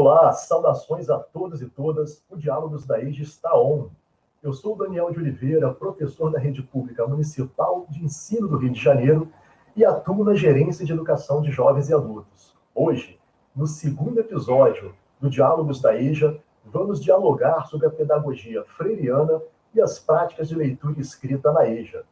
Olá, saudações a todos e todas. O Diálogos da EJA está on. Eu sou o Daniel de Oliveira, professor da Rede Pública Municipal de Ensino do Rio de Janeiro e atuo na Gerência de Educação de Jovens e Adultos. Hoje, no segundo episódio do Diálogos da EJA, vamos dialogar sobre a pedagogia freiriana e as práticas de leitura e escrita na EJA.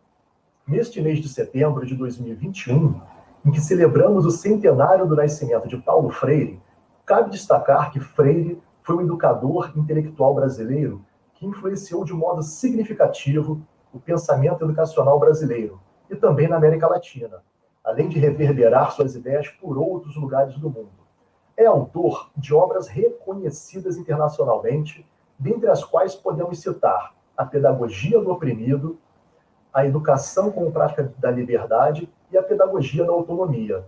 Neste mês de setembro de 2021, em que celebramos o centenário do nascimento de Paulo Freire, cabe destacar que Freire foi um educador intelectual brasileiro que influenciou de modo significativo o pensamento educacional brasileiro e também na América Latina, além de reverberar suas ideias por outros lugares do mundo. É autor de obras reconhecidas internacionalmente, dentre as quais podemos citar A Pedagogia do Oprimido, A Educação como Prática da Liberdade e A Pedagogia da Autonomia.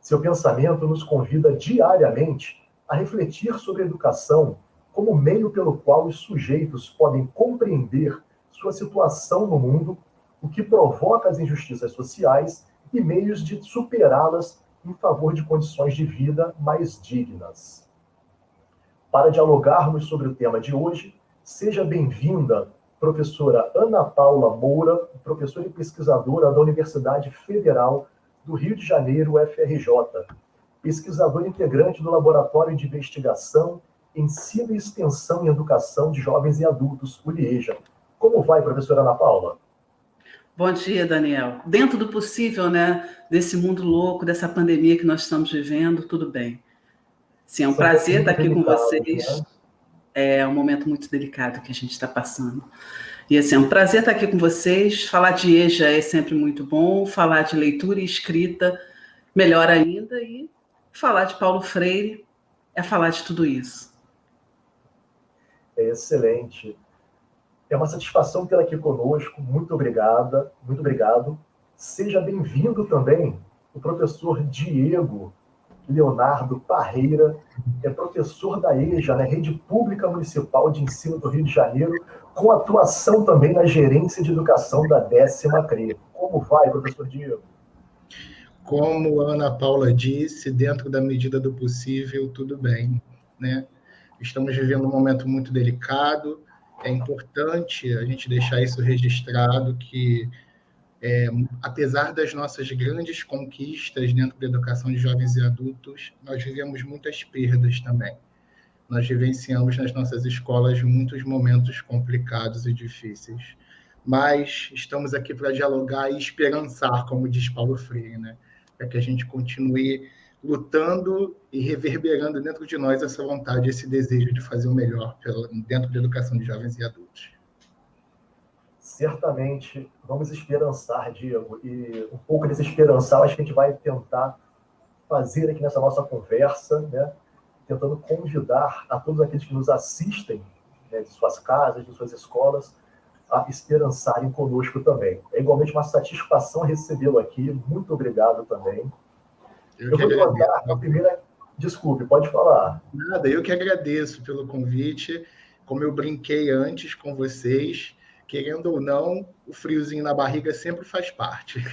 Seu pensamento nos convida diariamente a refletir sobre a educação como meio pelo qual os sujeitos podem compreender sua situação no mundo, o que provoca as injustiças sociais e meios de superá-las em favor de condições de vida mais dignas. Para dialogarmos sobre o tema de hoje, seja bem-vinda, professora Ana Paula Moura, professora e pesquisadora da Universidade Federal do Rio de Janeiro, UFRJ, pesquisadora integrante do Laboratório de Investigação, Ensino e Extensão em Educação de Jovens e Adultos, ULIEJA. Como vai, professora Ana Paula? Bom dia, Daniel. Dentro do possível, né, desse mundo louco, dessa pandemia que nós estamos vivendo, tudo bem. Sim, é um prazer estar aqui com vocês. Né? É um momento muito delicado que a gente está passando. E assim, é um prazer estar aqui com vocês. Falar de EJA é sempre muito bom, falar de leitura e escrita, melhor ainda, e falar de Paulo Freire é falar de tudo isso. É excelente. É uma satisfação tê-la aqui conosco. Muito obrigada, muito obrigado. Seja bem-vindo também o professor Diego Leonardo Parreira, é professor da EJA, né, Rede Pública Municipal de Ensino do Rio de Janeiro, com atuação também na Gerência de Educação da 10ª CRE. Como vai, professor Diego? Como a Ana Paula disse, dentro da medida do possível, tudo bem, né? Estamos vivendo um momento muito delicado, é importante a gente deixar isso registrado, que apesar das nossas grandes conquistas dentro da educação de jovens e adultos, nós vivemos muitas perdas também. Nós vivenciamos nas nossas escolas muitos momentos complicados e difíceis. Mas estamos aqui para dialogar e esperançar, como diz Paulo Freire, né? Para que a gente continue lutando e reverberando dentro de nós essa vontade, esse desejo de fazer o melhor dentro da educação de jovens e adultos. Certamente, vamos esperançar, Diego, e um pouco desse esperançar acho que a gente vai tentar fazer aqui nessa nossa conversa, né? Tentando convidar a todos aqueles que nos assistem, né, de suas casas, de suas escolas, a esperançarem conosco também. É igualmente uma satisfação recebê-lo aqui, muito obrigado também. Eu vou levantar a primeira... Desculpe, pode falar. Nada, eu que agradeço pelo convite. Como eu brinquei antes com vocês, querendo ou não, o friozinho na barriga sempre faz parte.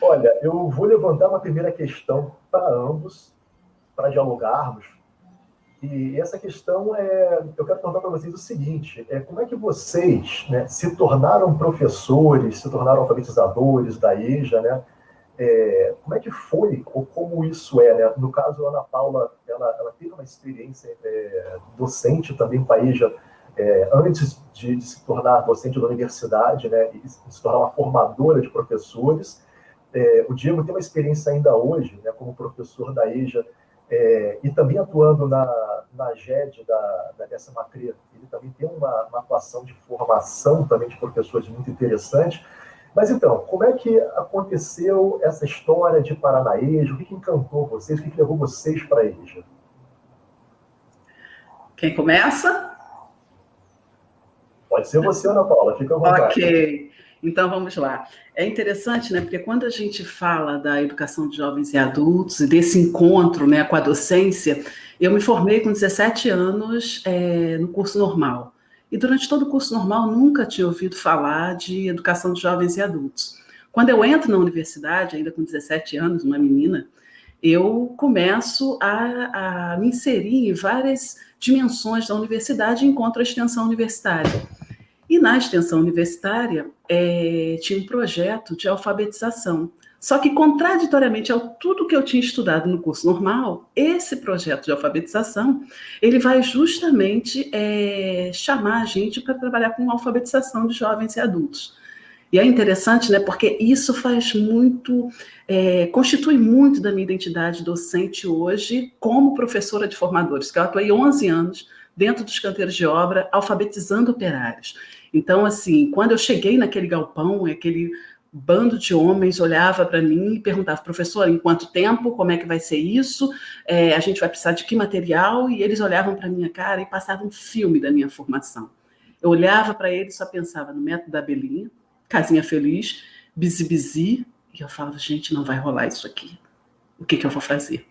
Olha, eu vou levantar uma primeira questão para ambos, para dialogarmos. E essa questão eu quero perguntar para vocês o seguinte, como é que vocês, né, se tornaram professores, se tornaram alfabetizadores da EJA, né? Como é que foi, ou como isso né? No caso, a Ana Paula, ela teve uma experiência docente também com a EJA, antes de se tornar docente da universidade, né, e se tornar uma formadora de professores. O Diego tem uma experiência ainda hoje, né, como professor da EJA, e também atuando na GED da 10ª CRE. Ele também tem uma atuação de formação também de professores muito interessante. Mas então, como é que aconteceu essa história de parar na EJA? O que encantou vocês? O que levou vocês para a EJA? Quem começa? Pode ser você, Ana Paula, fica à vontade. Ok, então vamos lá. É interessante, né? Porque quando a gente fala da educação de jovens e adultos e desse encontro, né, com a docência, eu me formei com 17 anos no curso normal. E durante todo o curso normal nunca tinha ouvido falar de educação de jovens e adultos. Quando eu entro na universidade, ainda com 17 anos, uma menina, eu começo a me inserir em várias dimensões da universidade e encontro a extensão universitária. E na extensão universitária tinha um projeto de alfabetização. Só que, contraditoriamente a tudo que eu tinha estudado no curso normal, esse projeto de alfabetização, ele vai justamente chamar a gente para trabalhar com alfabetização de jovens e adultos. E é interessante, né, porque isso faz muito, constitui muito da minha identidade docente hoje como professora de formadores, que eu atuei 11 anos dentro dos canteiros de obra, alfabetizando operários. Então, assim, quando eu cheguei naquele galpão, aquele bando de homens olhava para mim e perguntava, professora, em quanto tempo, como é que vai ser isso, a gente vai precisar de que material, e eles olhavam para a minha cara e passavam um filme da minha formação. Eu olhava para eles e só pensava no método da abelhinha, casinha feliz, bizi-bizi, e eu falava, gente, não vai rolar isso aqui, o que eu vou fazer?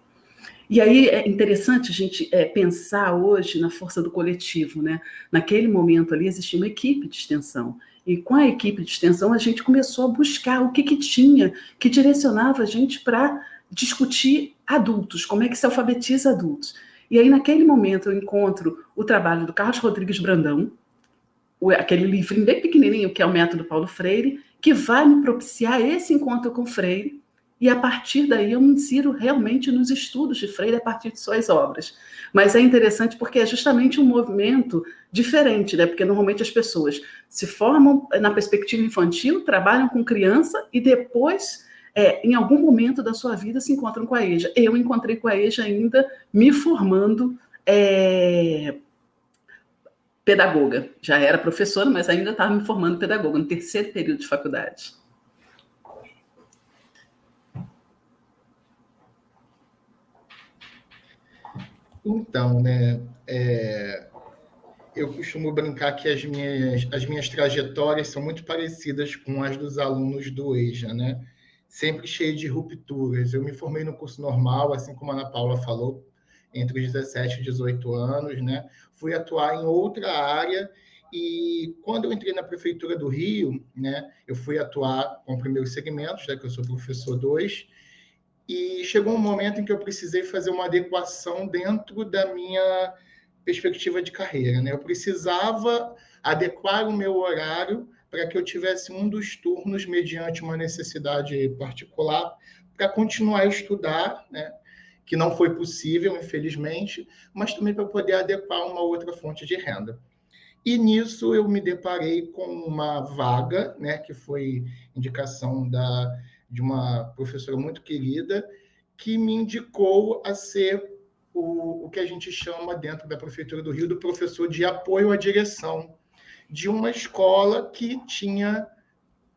E aí é interessante a gente pensar hoje na força do coletivo, né? Naquele momento ali existia uma equipe de extensão, e com a equipe de extensão a gente começou a buscar o que tinha que direcionava a gente para discutir adultos, como é que se alfabetiza adultos. E aí naquele momento eu encontro o trabalho do Carlos Rodrigues Brandão, aquele livrinho bem pequenininho que é o Método Paulo Freire, que vai me propiciar esse encontro com Freire, e a partir daí eu me insiro realmente nos estudos de Freire a partir de suas obras. Mas é interessante porque é justamente um movimento diferente, né? Porque normalmente as pessoas se formam na perspectiva infantil, trabalham com criança e depois, em algum momento da sua vida, se encontram com a EJA. Eu encontrei com a EJA ainda me formando pedagoga. Já era professora, mas ainda estava me formando pedagoga, no terceiro período de faculdade. Então, né, eu costumo brincar que as minhas trajetórias são muito parecidas com as dos alunos do EJA, né? Sempre cheio de rupturas. Eu me formei no curso normal, assim como a Ana Paula falou, entre os 17 e 18 anos, né? Fui atuar em outra área e quando eu entrei na Prefeitura do Rio, né, eu fui atuar com primeiros segmentos, né, que eu sou professor 2, e chegou um momento em que eu precisei fazer uma adequação dentro da minha perspectiva de carreira, né? Eu precisava adequar o meu horário para que eu tivesse um dos turnos mediante uma necessidade particular para continuar a estudar, né? Que não foi possível, infelizmente, mas também para poder adequar uma outra fonte de renda. E nisso eu me deparei com uma vaga, né, que foi indicação de uma professora muito querida, que me indicou a ser o que a gente chama dentro da Prefeitura do Rio do professor de apoio à direção de uma escola que tinha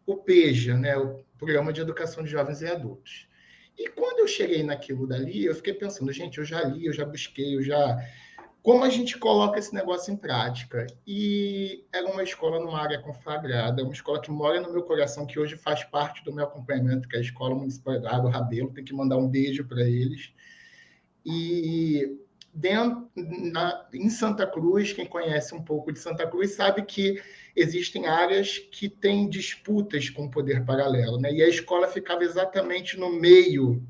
o PEJA, né, o Programa de Educação de Jovens e Adultos. E quando eu cheguei naquilo dali, eu fiquei pensando, gente, eu já li, eu já busquei, como a gente coloca esse negócio em prática? E era uma escola numa área conflagrada, uma escola que mora no meu coração, que hoje faz parte do meu acompanhamento, que é a Escola Municipal do Rabelo, tem que mandar um beijo para eles. E em Santa Cruz, quem conhece um pouco de Santa Cruz sabe que existem áreas que têm disputas com o poder paralelo, né? E a escola ficava exatamente no meio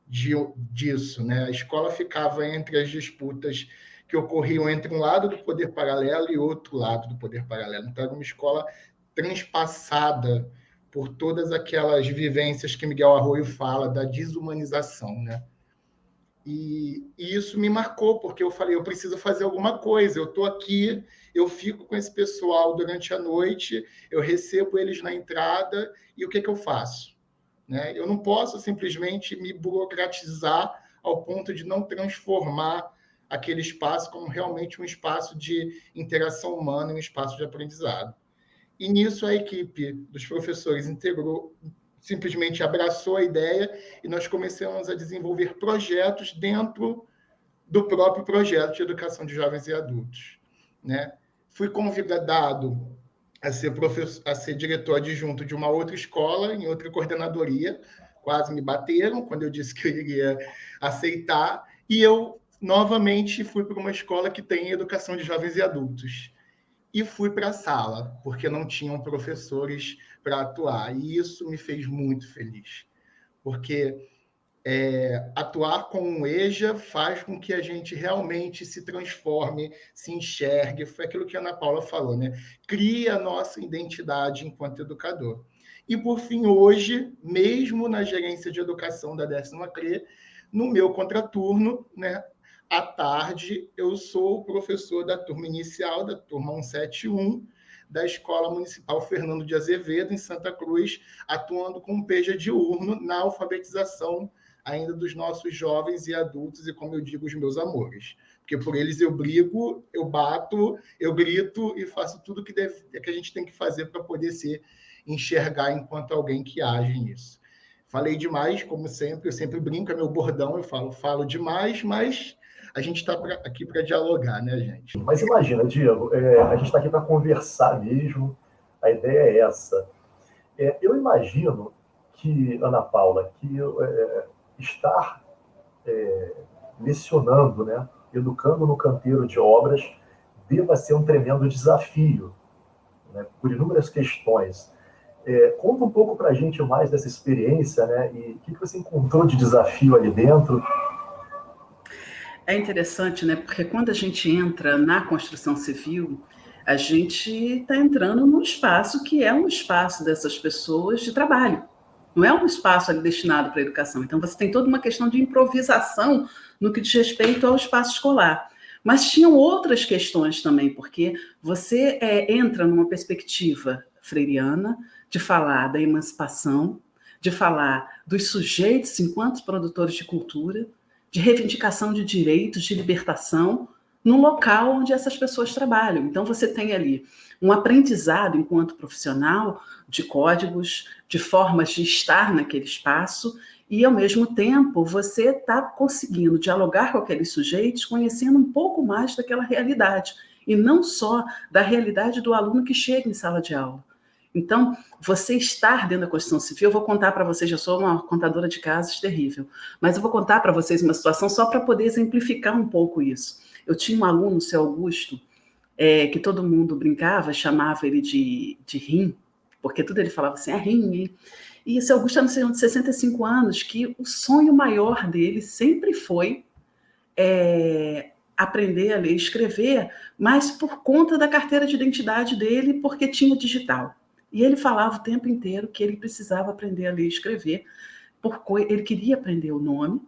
disso, né? A escola ficava entre as disputas que ocorriam entre um lado do poder paralelo e outro lado do poder paralelo. Então, era uma escola transpassada por todas aquelas vivências que Miguel Arroyo fala da desumanização, né? E isso me marcou, porque eu falei, eu preciso fazer alguma coisa, eu estou aqui, eu fico com esse pessoal durante a noite, eu recebo eles na entrada, e o que eu faço? Né? Eu não posso simplesmente me burocratizar ao ponto de não transformar aquele espaço como realmente um espaço de interação humana e um espaço de aprendizado. E nisso a equipe dos professores simplesmente abraçou a ideia e nós começamos a desenvolver projetos dentro do próprio projeto de educação de jovens e adultos. Né? Fui convidado a ser diretor adjunto de uma outra escola, em outra coordenadoria, quase me bateram quando eu disse que eu iria aceitar, e eu novamente fui para uma escola que tem educação de jovens e adultos. E fui para a sala, porque não tinham professores para atuar, e isso me fez muito feliz, porque atuar com um EJA faz com que a gente realmente se transforme, se enxergue. Foi aquilo que a Ana Paula falou, né? Cria a nossa identidade enquanto educador. E, por fim, hoje, mesmo na gerência de educação da 10ª CRE, no meu contraturno, né, à tarde, eu sou o professor da turma inicial, da turma 171, da Escola Municipal Fernando de Azevedo, em Santa Cruz, atuando com PEJA diurno na alfabetização ainda dos nossos jovens e adultos, e, como eu digo, os meus amores. Porque por eles eu brigo, eu bato, eu grito e faço tudo que a gente tem que fazer para poder se enxergar enquanto alguém que age nisso. Falei demais, como sempre, eu sempre brinco, é meu bordão, eu falo demais, mas a gente está aqui para dialogar, né, gente? Mas imagina, Diego, a gente está aqui para conversar mesmo, a ideia é essa. Eu imagino que, Ana Paula, que estar lecionando, né, educando no canteiro de obras, deva ser um tremendo desafio, né, por inúmeras questões. Conta um pouco para a gente mais dessa experiência, né, e o que você encontrou de desafio ali dentro. É interessante, né, porque quando a gente entra na construção civil, a gente está entrando num espaço que é um espaço dessas pessoas de trabalho. Não é um espaço ali destinado para a educação. Então, você tem toda uma questão de improvisação no que diz respeito ao espaço escolar. Mas tinham outras questões também, porque você entra numa perspectiva freiriana de falar da emancipação, de falar dos sujeitos enquanto produtores de cultura, de reivindicação de direitos, de libertação, no local onde essas pessoas trabalham. Então, você tem ali um aprendizado enquanto profissional de códigos, de formas de estar naquele espaço, e, ao mesmo tempo, você está conseguindo dialogar com aqueles sujeitos, conhecendo um pouco mais daquela realidade, e não só da realidade do aluno que chega em sala de aula. Então, você estar dentro da Constituição Civil, eu vou contar para vocês, eu sou uma contadora de casos terrível, mas eu vou contar para vocês uma situação só para poder exemplificar um pouco isso. Eu tinha um aluno, o seu Augusto, que todo mundo brincava, chamava ele de Rim, porque tudo ele falava assim, Rim, hein? E o seu Augusto era um senhor de 65 anos, que o sonho maior dele sempre foi aprender a ler e escrever, mas por conta da carteira de identidade dele, porque tinha digital. E ele falava o tempo inteiro que ele precisava aprender a ler e escrever, porque ele queria aprender o nome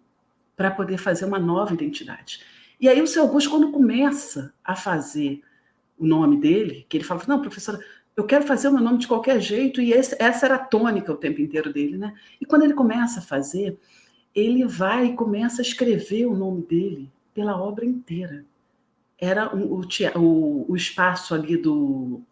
para poder fazer uma nova identidade. E aí o seu Augusto, quando começa a fazer o nome dele, que ele fala, não, professora, eu quero fazer o meu nome de qualquer jeito, e essa era a tônica o tempo inteiro dele, né? E quando ele começa a fazer, ele vai e começa a escrever o nome dele pela obra inteira. Era o espaço ali do...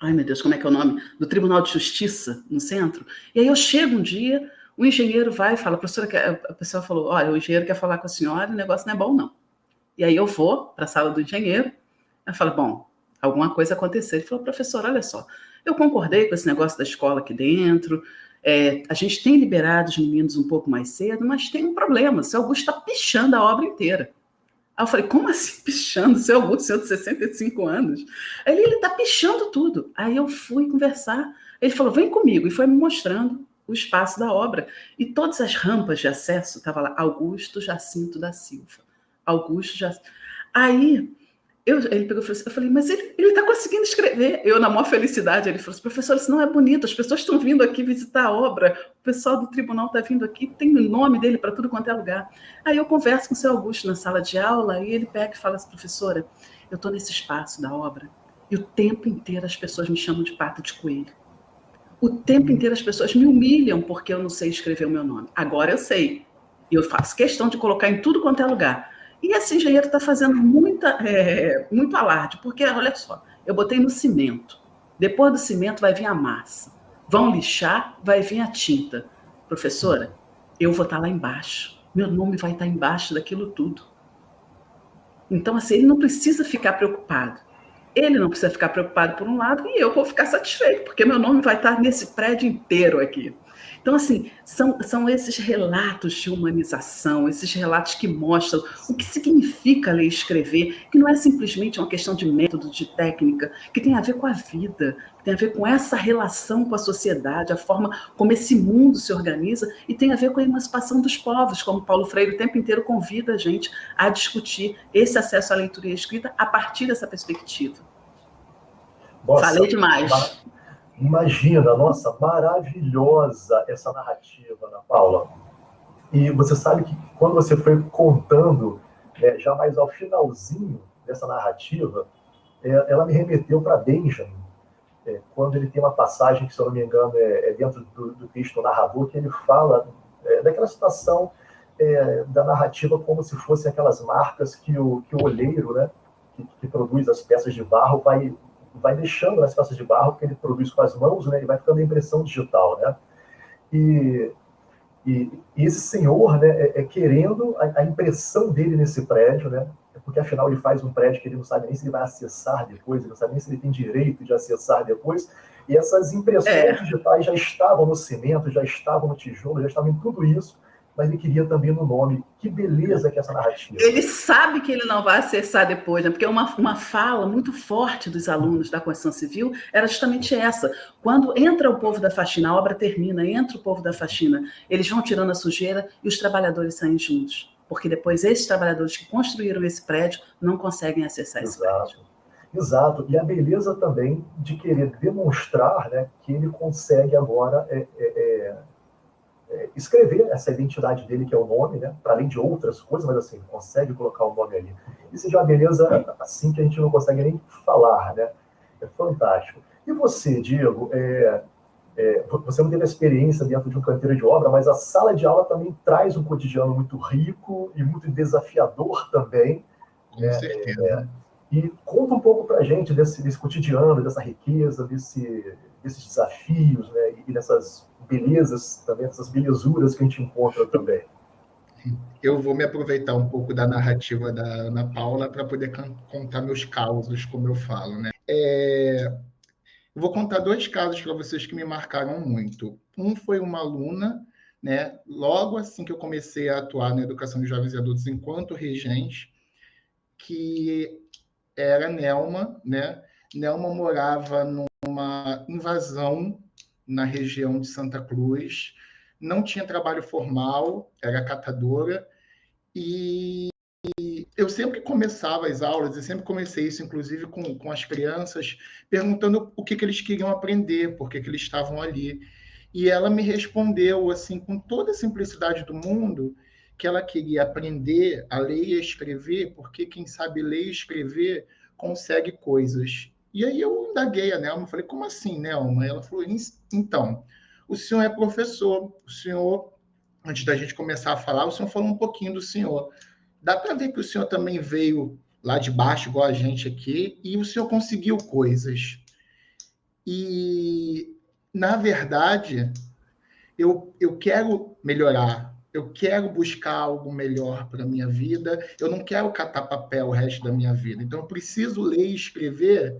Ai, meu Deus, como é que é o nome? Do Tribunal de Justiça, no centro. E aí eu chego um dia, o engenheiro vai e fala, professora, a pessoa falou, olha, o engenheiro quer falar com a senhora, o negócio não é bom, não. E aí eu vou para a sala do engenheiro, eu falo, bom, alguma coisa aconteceu. Ele falou, professor, olha só, eu concordei com esse negócio da escola aqui dentro, a gente tem liberado os meninos um pouco mais cedo, mas tem um problema, o seu Augusto está pichando a obra inteira. Aí eu falei, como assim pichando? O seu Augusto, senhor de 65 anos? Aí ele está pichando tudo. Aí eu fui conversar, ele falou, vem comigo, e foi me mostrando o espaço da obra. E todas as rampas de acesso, estava lá, Augusto Jacinto da Silva. Augusto Jacinto. Aí ele pegou e falou assim, eu falei, mas ele está conseguindo escrever. Eu, na maior felicidade, ele falou assim, professor, isso não é bonito, as pessoas estão vindo aqui visitar a obra, o pessoal do tribunal está vindo aqui, tem o nome dele para tudo quanto é lugar. Aí eu converso com o seu Augusto na sala de aula, e ele pega e fala assim, professora, eu estou nesse espaço da obra, e o tempo inteiro as pessoas me chamam de pata de coelho. O tempo inteiro as pessoas me humilham porque eu não sei escrever o meu nome. Agora eu sei, e eu faço questão de colocar em tudo quanto é lugar. E esse engenheiro está fazendo muito alarde, porque, olha só, eu botei no cimento. Depois do cimento vai vir a massa. Vão lixar, vai vir a tinta. Professora, eu vou estar lá embaixo. Meu nome vai estar embaixo daquilo tudo. Então, assim, ele não precisa ficar preocupado. Ele não precisa ficar preocupado por um lado e eu vou ficar satisfeito, porque meu nome vai estar nesse prédio inteiro aqui. Então, assim, são esses relatos de humanização, esses relatos que mostram o que significa ler e escrever, que não é simplesmente uma questão de método, de técnica, que tem a ver com a vida, que tem a ver com essa relação com a sociedade, a forma como esse mundo se organiza, e tem a ver com a emancipação dos povos, como Paulo Freire o tempo inteiro convida a gente a discutir esse acesso à leitura e à escrita a partir dessa perspectiva. Nossa, falei demais. Imagina, nossa, maravilhosa essa narrativa, Ana Paula. E você sabe que quando você foi contando, né, já mais ao finalzinho dessa narrativa, ela me remeteu para Benjamin, quando ele tem uma passagem que, se eu não me engano, é dentro do texto narrador, que ele fala daquela situação da narrativa como se fossem aquelas marcas que o olheiro, né, que produz as peças de barro, vai deixando nas peças de barro que ele produz com as mãos, né, e vai ficando a impressão digital, né? E esse senhor, né, querendo a impressão dele nesse prédio, né? Porque afinal ele faz um prédio que ele não sabe nem se ele vai acessar depois, ele não sabe nem se ele tem direito de acessar depois. E essas impressões digitais já estavam no cimento, já estavam no tijolo, já estavam em tudo isso, mas ele queria também no nome. Que beleza que é essa narrativa. Ele sabe que ele não vai acessar depois, né? Porque uma fala muito forte dos alunos da Construção Civil era justamente essa. Quando entra o povo da faxina, a obra termina, entra o povo da faxina, eles vão tirando a sujeira e os trabalhadores saem juntos. Porque depois esses trabalhadores que construíram esse prédio não conseguem acessar esse prédio. Exato. E a beleza também de querer demonstrar, né, que ele consegue agora escrever essa identidade dele, que é o nome, né, para além de outras coisas, mas assim, consegue colocar o nome ali. Isso é uma beleza assim que a gente não consegue nem falar, né? É fantástico. E você, Diego, você não teve a experiência dentro de um canteiro de obra, mas a sala de aula também traz um cotidiano muito rico e muito desafiador também. Com certeza. E conta um pouco para a gente desse cotidiano, dessa riqueza, desses desafios, né, e dessas belezas também, dessas belezuras que a gente encontra também. Eu vou me aproveitar um pouco da narrativa da Ana Paula para poder contar meus causos, como eu falo, né? Eu vou contar 2 casos para vocês que me marcaram muito. Um foi uma aluna, né? Logo assim que eu comecei a atuar na educação de jovens e adultos enquanto regente, que era Nelma, né? Nelma morava numa invasão na região de Santa Cruz, não tinha trabalho formal, era catadora, e eu sempre começava as aulas, eu sempre comecei isso, inclusive, com as crianças, perguntando o que eles queriam aprender, por que eles estavam ali. E ela me respondeu, assim, com toda a simplicidade do mundo, que ela queria aprender a ler e a escrever, porque quem sabe ler e escrever consegue coisas. E aí eu indaguei a Nelma, falei, como assim, Nelma? Ela falou, então, o senhor é professor, o senhor, antes da gente começar a falar, o senhor falou um pouquinho do senhor. Dá para ver que o senhor também veio lá de baixo, igual a gente aqui, e o senhor conseguiu coisas. E, na verdade, eu quero melhorar, eu quero buscar algo melhor para a minha vida, eu não quero catar papel o resto da minha vida. Então, eu preciso ler e escrever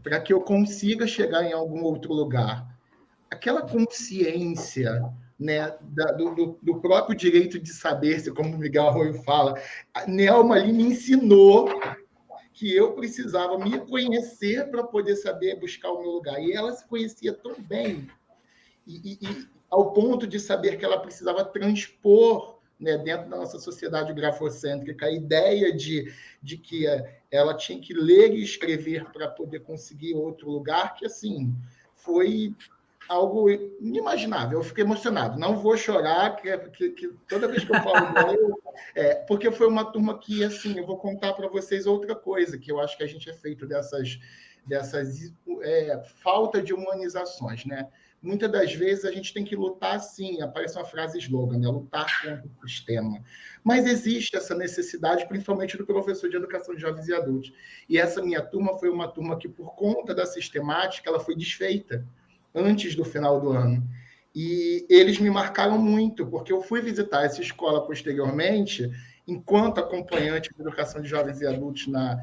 para que eu consiga chegar em algum outro lugar. Aquela consciência, né, do próprio direito de saber-se, como o Miguel Arroyo fala, a Nelma ali me ensinou que eu precisava me conhecer para poder saber buscar o meu lugar. E ela se conhecia tão bem, e ao ponto de saber que ela precisava transpor, né, dentro da nossa sociedade grafocêntrica a ideia de que ela tinha que ler e escrever para poder conseguir outro lugar, que assim foi algo inimaginável. Eu fiquei emocionado. Não vou chorar, que toda vez que eu falo dela, porque foi uma turma que, assim, eu vou contar para vocês outra coisa, que eu acho que a gente é feito dessas falta de humanizações, né? Muitas das vezes a gente tem que lutar, sim, aparece uma frase slogan, né? Lutar contra o sistema. Mas existe essa necessidade, principalmente do professor de educação de jovens e adultos. E essa minha turma foi uma turma que, por conta da sistemática, ela foi desfeita antes do final do ano. E eles me marcaram muito, porque eu fui visitar essa escola posteriormente, enquanto acompanhante de educação de jovens e adultos na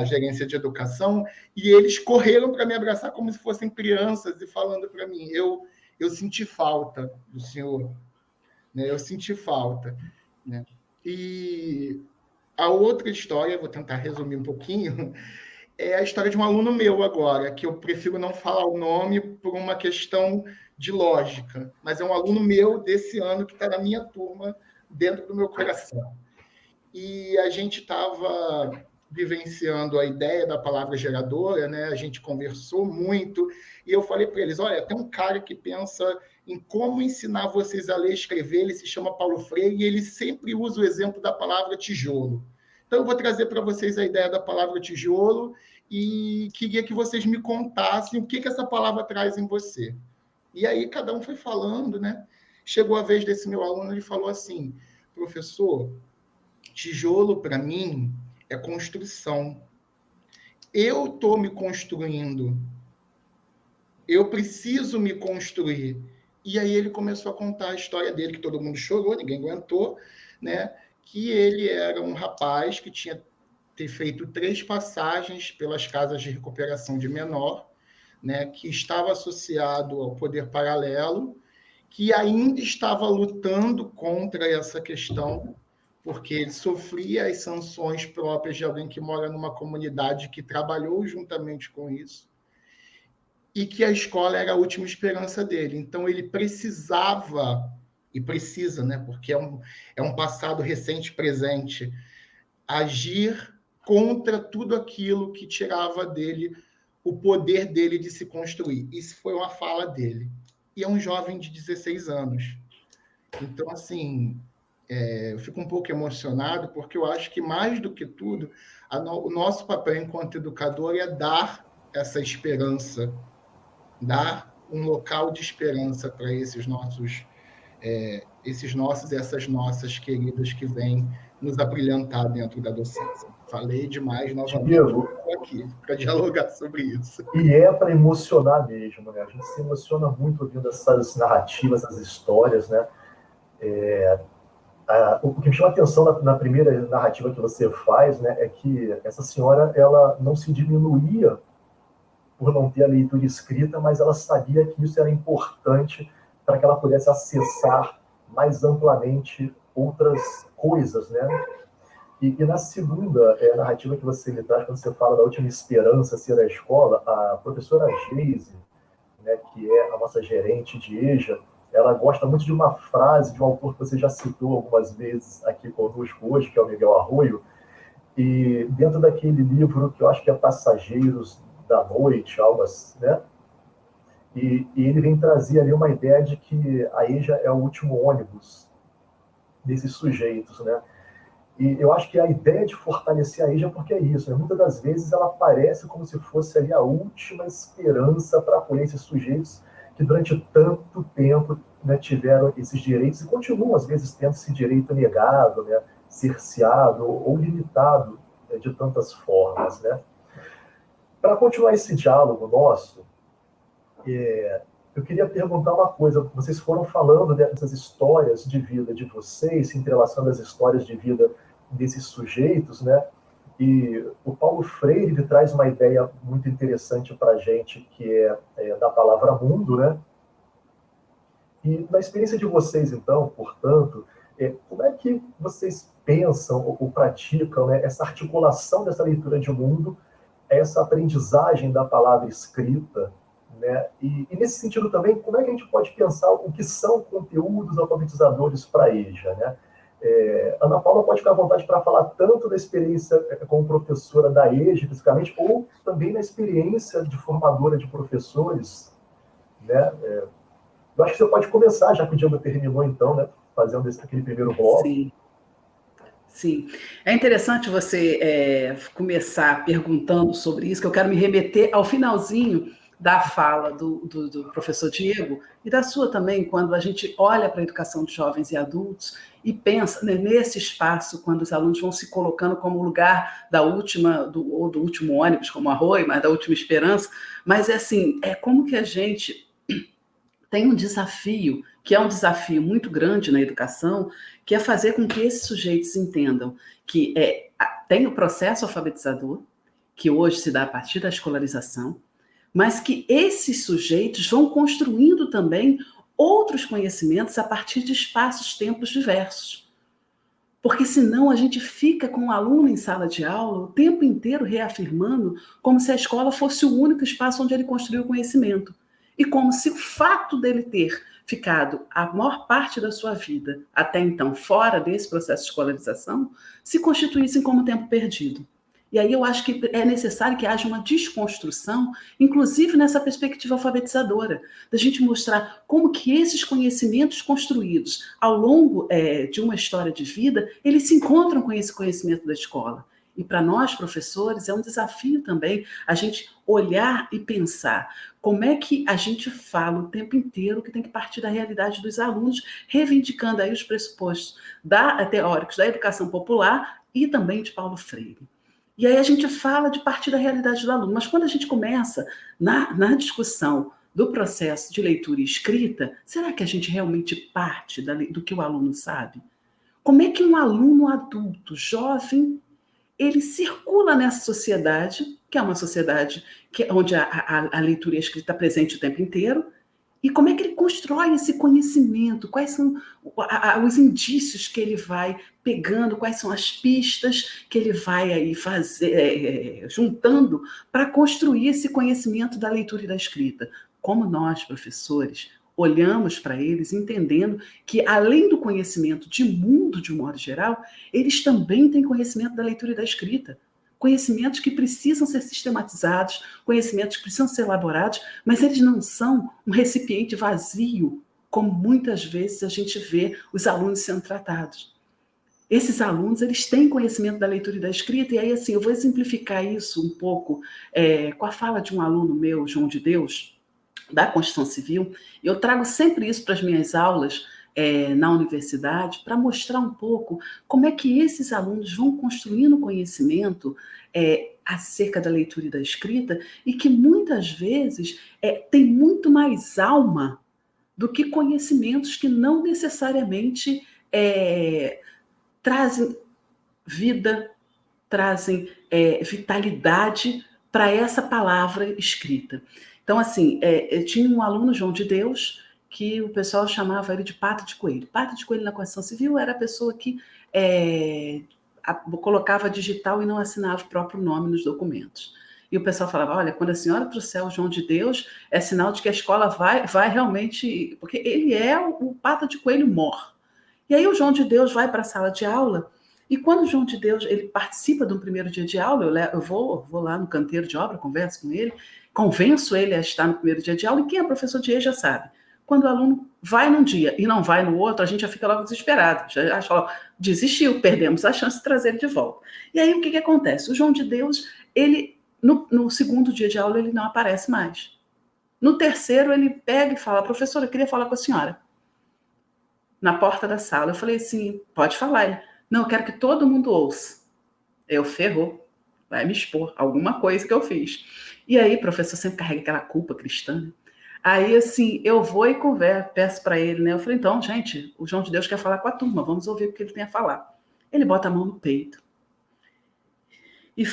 gerência de educação, e eles correram para me abraçar como se fossem crianças e falando para mim, eu eu senti falta do senhor, né? Eu senti falta, né? E a outra história, vou tentar resumir um pouquinho, é a história de um aluno meu agora, que eu prefiro não falar o nome por uma questão de lógica, mas é um aluno meu desse ano que está na minha turma, dentro do meu coração. E a gente estava vivenciando a ideia da palavra geradora, né? A gente conversou muito, e eu falei para eles, olha, tem um cara que pensa em como ensinar vocês a ler e escrever, ele se chama Paulo Freire, e ele sempre usa o exemplo da palavra tijolo. Então, eu vou trazer para vocês a ideia da palavra tijolo e queria que vocês me contassem o que essa palavra traz em você. E aí, cada um foi falando, né? Chegou a vez desse meu aluno, ele falou assim, professor, tijolo, para mim, é construção. Eu estou me construindo. Eu preciso me construir. E aí ele começou a contar a história dele, que todo mundo chorou, ninguém aguentou, né? Que ele era um rapaz que tinha feito 3 passagens pelas casas de recuperação de menor, né? Que estava associado ao poder paralelo, que ainda estava lutando contra essa questão, porque ele sofria as sanções próprias de alguém que mora numa comunidade que trabalhou juntamente com isso, e que a escola era a última esperança dele. Então, ele precisava, e precisa, né, porque é um passado recente presente, agir contra tudo aquilo que tirava dele o poder dele de se construir. Isso foi uma fala dele. E é um jovem de 16 anos. Então, assim, eu fico um pouco emocionado, porque eu acho que, mais do que tudo, o nosso papel enquanto educador é dar essa esperança, dar um local de esperança para esses nossos e essas nossas queridas que vêm nos abrilhantar dentro da docência. Falei demais novamente, Diego, estou aqui para dialogar sobre isso. e é para emocionar mesmo, né? A gente se emociona muito ouvindo essas narrativas, essas histórias, né? O que me chama a atenção na primeira narrativa que você faz, né, é que essa senhora, ela não se diminuía por não ter a leitura escrita, mas ela sabia que isso era importante para que ela pudesse acessar mais amplamente outras coisas, né? E na segunda narrativa que você me traz, quando você fala da última esperança ser a escola, a professora Geise, né, que é a nossa gerente de EJA, ela gosta muito de uma frase de um autor que você já citou algumas vezes aqui conosco hoje, que é o Miguel Arroyo, e dentro daquele livro que eu acho que é Passageiros da Noite, algo assim, né? E ele vem trazer ali uma ideia de que a EJA é o último ônibus desses sujeitos, né? E eu acho que a ideia de fortalecer a EJA, porque é isso, né? Muitas das vezes ela parece como se fosse ali a última esperança para apoiar esses sujeitos que durante tanto tempo, né, tiveram esses direitos e continuam, às vezes, tendo esse direito negado, né, cerceado ou limitado, né, de tantas formas, né? Para continuar esse diálogo nosso, eu queria perguntar uma coisa. Vocês foram falando dessas histórias de vida de vocês, se entrelaçando as histórias de vida desses sujeitos, né? E o Paulo Freire traz uma ideia muito interessante para a gente, que é da palavra mundo, né? E na experiência de vocês, então, portanto, como é que vocês pensam ou praticam, né, essa articulação dessa leitura de mundo, essa aprendizagem da palavra escrita, né? E nesse sentido também, como é que a gente pode pensar o que são conteúdos alfabetizadores para a EJA, né? Ana Paula pode ficar à vontade para falar tanto da experiência como professora da EJA, especificamente, ou também na experiência de formadora de professores, né? Eu acho que você pode começar, já que o Diego terminou, então, né, fazendo aquele primeiro bloco. Sim. Sim. É interessante você começar perguntando sobre isso, que eu quero me remeter ao finalzinho da fala do professor Diego e da sua também, quando a gente olha para a educação de jovens e adultos e pensa, né, nesse espaço, quando os alunos vão se colocando como lugar do último ônibus, como Arroio, mas da última esperança, mas é como que a gente tem um desafio, que é um desafio muito grande na educação, que é fazer com que esses sujeitos entendam que tem o processo alfabetizador, que hoje se dá a partir da escolarização, mas que esses sujeitos vão construindo também outros conhecimentos a partir de espaços-tempos diversos. Porque senão a gente fica com o aluno em sala de aula o tempo inteiro reafirmando como se a escola fosse o único espaço onde ele construiu o conhecimento. E como se o fato dele ter ficado a maior parte da sua vida, até então, fora desse processo de escolarização, se constituíssem como tempo perdido. E aí eu acho que é necessário que haja uma desconstrução, inclusive nessa perspectiva alfabetizadora, da gente mostrar como que esses conhecimentos construídos ao longo de uma história de vida, eles se encontram com esse conhecimento da escola. E para nós, professores, é um desafio também a gente olhar e pensar como é que a gente fala o tempo inteiro que tem que partir da realidade dos alunos, reivindicando aí os pressupostos teóricos da educação popular e também de Paulo Freire. E aí a gente fala de partir da realidade do aluno, mas quando a gente começa na discussão do processo de leitura e escrita, será que a gente realmente parte do que o aluno sabe? Como é que um aluno adulto, jovem, ele circula nessa sociedade, que é uma sociedade onde a leitura e a escrita está presente o tempo inteiro, e como é que ele constrói esse conhecimento? Quais são os indícios que ele vai pegando? Quais são as pistas que ele vai aí juntando para construir esse conhecimento da leitura e da escrita? Como nós, professores, olhamos para eles entendendo que, além do conhecimento de mundo, de um modo geral, eles também têm conhecimento da leitura e da escrita. Conhecimentos que precisam ser sistematizados, conhecimentos que precisam ser elaborados, mas eles não são um recipiente vazio, como muitas vezes a gente vê os alunos sendo tratados. Esses alunos, eles têm conhecimento da leitura e da escrita, e aí, assim, eu vou exemplificar isso um pouco com a fala de um aluno meu, João de Deus, da Constituição Civil. Eu trago sempre isso para as minhas aulas na universidade, para mostrar um pouco como é que esses alunos vão construindo conhecimento acerca da leitura e da escrita, e que muitas vezes tem muito mais alma do que conhecimentos que não necessariamente trazem vida, trazem vitalidade para essa palavra escrita. Então, assim, eu tinha um aluno, João de Deus, que o pessoal chamava ele de pata de coelho. Pata de coelho na Constituição Civil era a pessoa que colocava digital e não assinava o próprio nome nos documentos. E o pessoal falava, olha, quando a senhora trouxer o João de Deus, é sinal de que a escola vai realmente... Porque ele é o pata de coelho mor. E aí o João de Deus vai para a sala de aula, e quando o João de Deus ele participa de um primeiro dia de aula, eu vou lá no canteiro de obra, converso com ele, convenço ele a estar no primeiro dia de aula, e quem é professor de EJA já sabe. Quando o aluno vai num dia e não vai no outro, a gente já fica logo desesperado. Já acha, desistiu, perdemos a chance de trazer ele de volta. E aí o que acontece? O João de Deus, ele no segundo dia de aula, ele não aparece mais. No terceiro, ele pega e fala, professora, eu queria falar com a senhora. Na porta da sala. Eu falei assim, pode falar. Ele, não, eu quero que todo mundo ouça. Eu ferrou, vai me expor alguma coisa que eu fiz. E aí, professor sempre carrega aquela culpa cristã, né? Aí, assim, eu vou e converso, peço para ele, né? Eu falei, então, gente, o João de Deus quer falar com a turma, vamos ouvir o que ele tem a falar. Ele bota a mão no peito e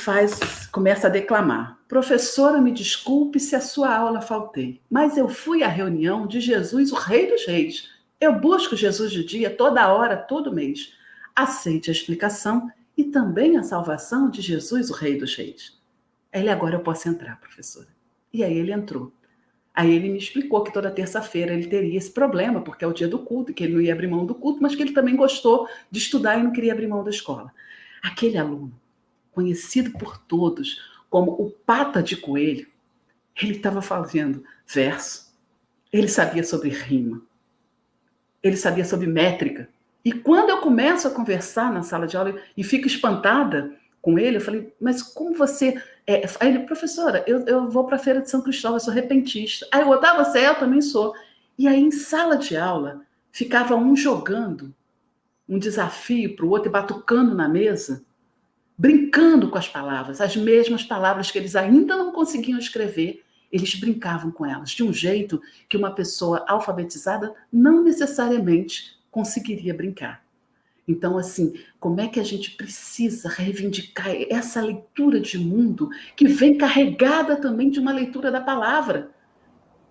começa a declamar. Professora, me desculpe se a sua aula faltei, mas eu fui à reunião de Jesus, o Rei dos Reis. Eu busco Jesus de dia, toda hora, todo mês. Aceite a explicação e também a salvação de Jesus, o Rei dos Reis. Ele, agora eu posso entrar, professora. E aí ele entrou. Aí ele me explicou que toda terça-feira ele teria esse problema, porque é o dia do culto, que ele não ia abrir mão do culto, mas que ele também gostou de estudar e não queria abrir mão da escola. Aquele aluno, conhecido por todos como o pata de coelho, ele estava fazendo verso, ele sabia sobre rima, ele sabia sobre métrica. E quando eu começo a conversar na sala de aula e fico espantada com ele, eu falei, mas como você... Aí ele, professora, eu vou para a Feira de São Cristóvão, eu sou repentista. Aí eu, tá, você eu também sou. E aí em sala de aula, ficava um jogando um desafio para o outro e batucando na mesa, brincando com as palavras, as mesmas palavras que eles ainda não conseguiam escrever, eles brincavam com elas, de um jeito que uma pessoa alfabetizada não necessariamente conseguiria brincar. Então, assim, como é que a gente precisa reivindicar essa leitura de mundo que vem carregada também de uma leitura da palavra,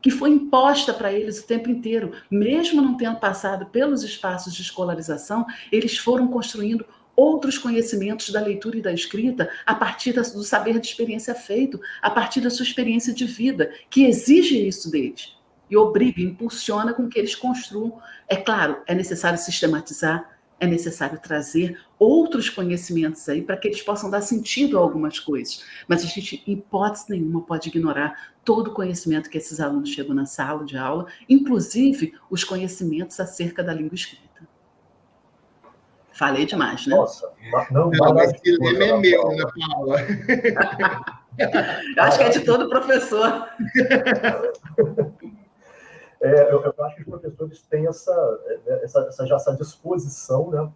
que foi imposta para eles o tempo inteiro. Mesmo não tendo passado pelos espaços de escolarização, eles foram construindo outros conhecimentos da leitura e da escrita a partir do saber de experiência feito, a partir da sua experiência de vida, que exige isso deles. E obriga, impulsiona com que eles construam. É claro, é necessário sistematizar, é necessário trazer outros conhecimentos aí para que eles possam dar sentido a algumas coisas. Mas a gente, em hipótese nenhuma, pode ignorar todo o conhecimento que esses alunos chegam na sala de aula, inclusive os conhecimentos acerca da língua escrita. Falei demais, né? Nossa, não, mas esse lema é meu, Ana Paula. Acho que é de todo professor. Eu acho que os professores têm essa disposição, né,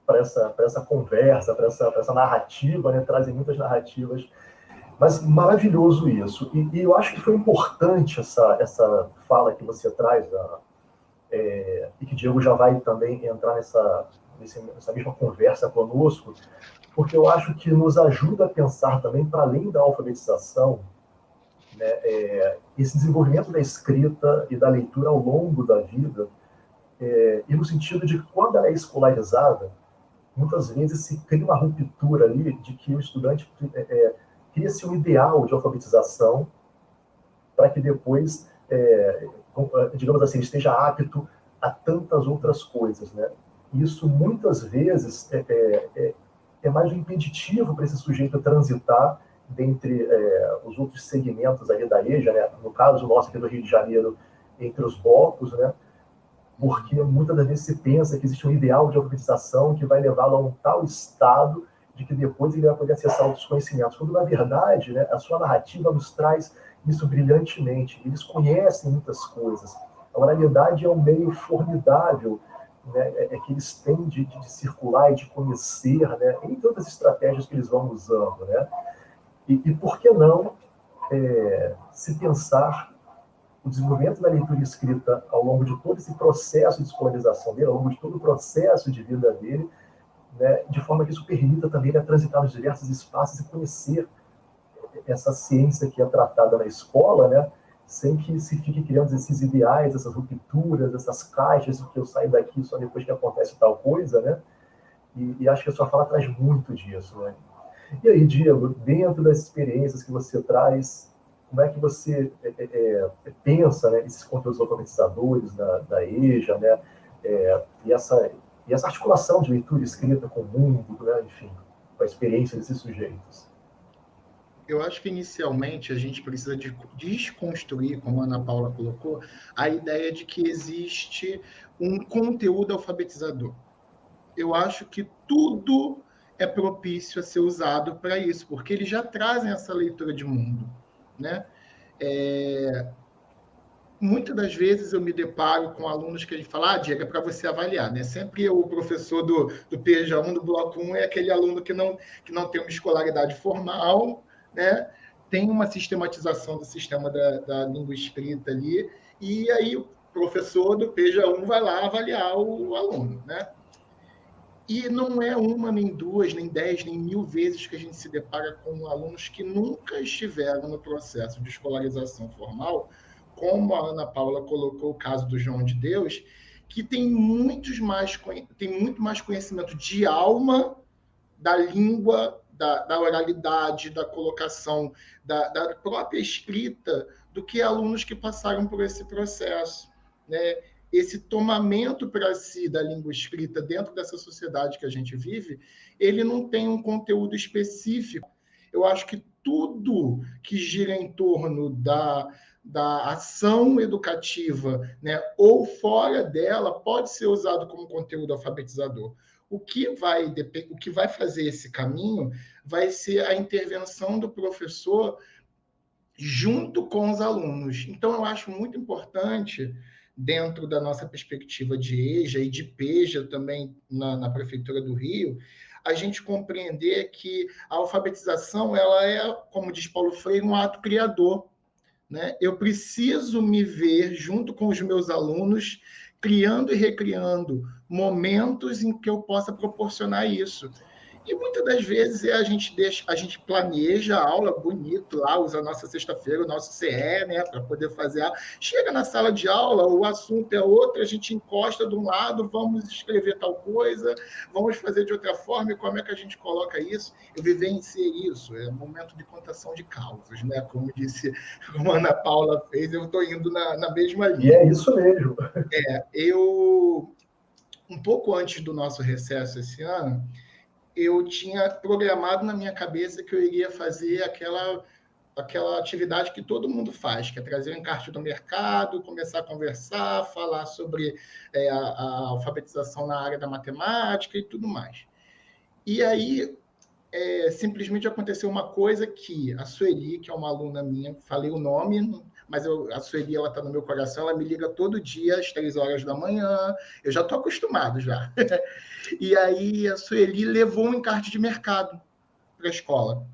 para essa conversa, para essa narrativa, né, trazem muitas narrativas, mas maravilhoso isso. E eu acho que foi importante essa fala que você traz, e que o Diego já vai também entrar nessa mesma conversa conosco, porque eu acho que nos ajuda a pensar também, para além da alfabetização, né, esse desenvolvimento da escrita e da leitura ao longo da vida, e no sentido de que, quando ela é escolarizada, muitas vezes se cria uma ruptura ali de que o estudante cria-se um ideal de alfabetização para que depois, digamos assim, esteja apto a tantas outras coisas, né? Isso, muitas vezes, é mais um impeditivo para esse sujeito transitar dentre os outros segmentos ali da EJA, né? No caso nosso aqui do Rio de Janeiro, entre os blocos, né? Porque muitas das vezes se pensa que existe um ideal de alfabetização que vai levá-lo a um tal estado de que depois ele vai poder acessar outros conhecimentos, quando, na verdade, né, a sua narrativa nos traz isso brilhantemente. Eles conhecem muitas coisas. A oralidade é um meio formidável, né, que eles têm de circular e de conhecer, né, entre outras estratégias que eles vão usando, né? E por que não se pensar o desenvolvimento da leitura escrita ao longo de todo esse processo de escolarização dele, ao longo de todo o processo de vida dele, né, de forma que isso permita também ele transitar nos diversos espaços e conhecer essa ciência que é tratada na escola, né, sem que se fique criando esses ideais, essas rupturas, essas caixas, que eu saio daqui só depois que acontece tal coisa, né? E acho que a sua fala traz muito disso, né? E aí, Diego, dentro das experiências que você traz, como é que você pensa, né, esses conteúdos alfabetizadores da EJA, né, e essa articulação de leitura escrita com o mundo, né, enfim, com a experiência desses sujeitos? Eu acho que, inicialmente, a gente precisa de desconstruir, como a Ana Paula colocou, a ideia de que existe um conteúdo alfabetizador. Eu acho que tudo é propício a ser usado para isso, porque eles já trazem essa leitura de mundo, né? Muitas das vezes eu me deparo com alunos que a gente fala, Diego, é para você avaliar, né? Sempre o professor do PJ1, do Bloco 1, é aquele aluno que não tem uma escolaridade formal, né? Tem uma sistematização do sistema da língua escrita ali, e aí o professor do PJ1 vai lá avaliar o aluno, né? E não é uma, nem duas, nem 10, nem 1000 vezes que a gente se depara com alunos que nunca estiveram no processo de escolarização formal, como a Ana Paula colocou o caso do João de Deus, que tem muito mais conhecimento de alma, da língua, da oralidade, da colocação, da própria escrita, do que alunos que passaram por esse processo, né? Esse tomamento para si da língua escrita dentro dessa sociedade que a gente vive, ele não tem um conteúdo específico. Eu acho que tudo que gira em torno da ação educativa, né, ou fora dela, pode ser usado como conteúdo alfabetizador. O que vai fazer esse caminho vai ser a intervenção do professor junto com os alunos. Então, eu acho muito importante, dentro da nossa perspectiva de EJA e de PEJA também na Prefeitura do Rio, a gente compreender que a alfabetização ela é, como diz Paulo Freire, um ato criador, né? Eu preciso me ver junto com os meus alunos criando e recriando momentos em que eu possa proporcionar isso. E muitas das vezes a gente planeja a aula bonito lá, usa a nossa sexta-feira, o nosso CE, né, para poder fazer a... Chega na sala de aula, o assunto é outro, a gente encosta de um lado, vamos escrever tal coisa, vamos fazer de outra forma, e como é que a gente coloca isso? Eu vivenciei isso, é um momento de contação de causas, né? Como disse, como a Ana Paula fez, eu estou indo na mesma linha. E é isso mesmo. Eu, um pouco antes do nosso recesso esse ano, eu tinha programado na minha cabeça que eu iria fazer aquela atividade que todo mundo faz, que é trazer o encarte do mercado, começar a conversar, falar sobre a alfabetização na área da matemática e tudo mais. E aí, simplesmente aconteceu uma coisa que a Sueli, que é uma aluna minha, falei o nome, mas a Sueli, ela está no meu coração, ela me liga todo dia às 3h da manhã, eu já estou acostumado já. E aí a Sueli levou um encarte de mercado para a escola,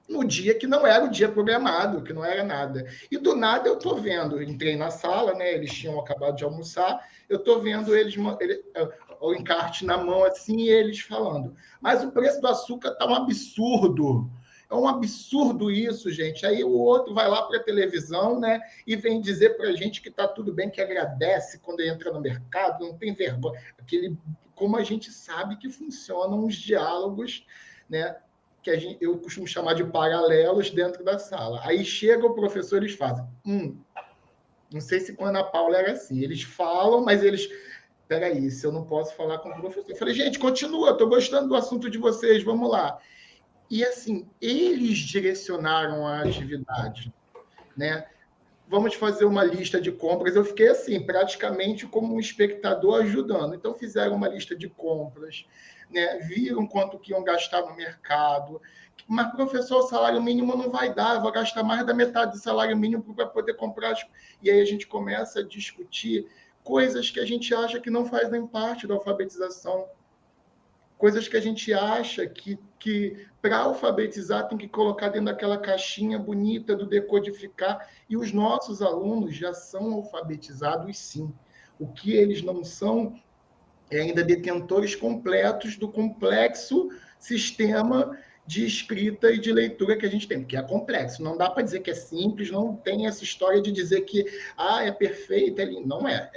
no dia que não era o dia programado, que não era nada. E do nada eu estou vendo, entrei na sala, né, eles tinham acabado de almoçar, eu estou vendo o encarte na mão assim, e eles falando, mas o preço do açúcar está um absurdo. É um absurdo isso, gente. Aí o outro vai lá para a televisão, né, e vem dizer para a gente que está tudo bem, que agradece quando entra no mercado, não tem vergonha. Como a gente sabe que funcionam os diálogos, né, que eu costumo chamar de paralelos dentro da sala. Aí chega o professor, eles fazem. Não sei se com a Ana Paula era assim. Eles falam, mas eles... Peraí, se eu não posso falar com o professor. Eu falei, gente, continua, estou gostando do assunto de vocês, vamos lá. E, assim, eles direcionaram a atividade, né? Vamos fazer uma lista de compras. Eu fiquei, assim, praticamente como um espectador ajudando. Então, fizeram uma lista de compras, né? Viram quanto que iam gastar no mercado. Mas, professor, o salário mínimo não vai dar, eu vou gastar mais da metade do salário mínimo para poder comprar. E aí a gente começa a discutir coisas que a gente acha que não fazem parte da alfabetização. Coisas que a gente acha que para alfabetizar tem que colocar dentro daquela caixinha bonita do decodificar, e os nossos alunos já são alfabetizados, sim. O que eles não são é ainda detentores completos do complexo sistema de escrita e de leitura que a gente tem, porque é complexo, não dá para dizer que é simples, não tem essa história de dizer que é perfeito, não é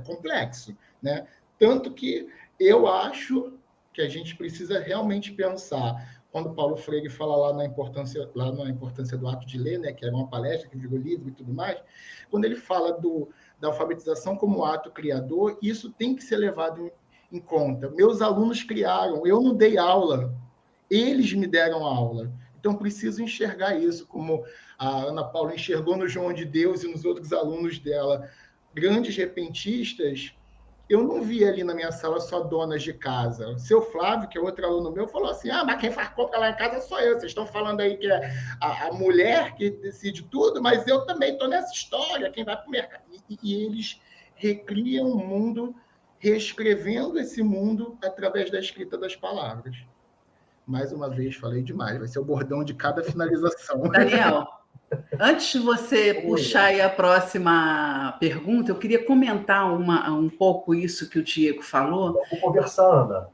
complexo, né? Tanto que eu acho que a gente precisa realmente pensar, quando Paulo Freire fala lá na importância do ato de ler, né, que era uma palestra que virou livro e tudo mais, quando ele fala da alfabetização como ato criador, isso tem que ser levado em conta. Meus alunos criaram, eu não dei aula, eles me deram aula. Então, preciso enxergar isso, como a Ana Paula enxergou no João de Deus e nos outros alunos dela, grandes repentistas. Eu não vi ali na minha sala só donas de casa. O seu Flávio, que é outro aluno meu, falou assim, mas quem faz compra lá em casa sou eu. Vocês estão falando aí que é a mulher que decide tudo, mas eu também estou nessa história, quem vai para o mercado. E eles recriam o mundo, reescrevendo esse mundo através da escrita das palavras. Mais uma vez, falei demais. Vai ser o bordão de cada finalização. Daniel, antes de você puxar aí a próxima pergunta, eu queria comentar um pouco isso que o Diego falou. Vamos conversar, Ana.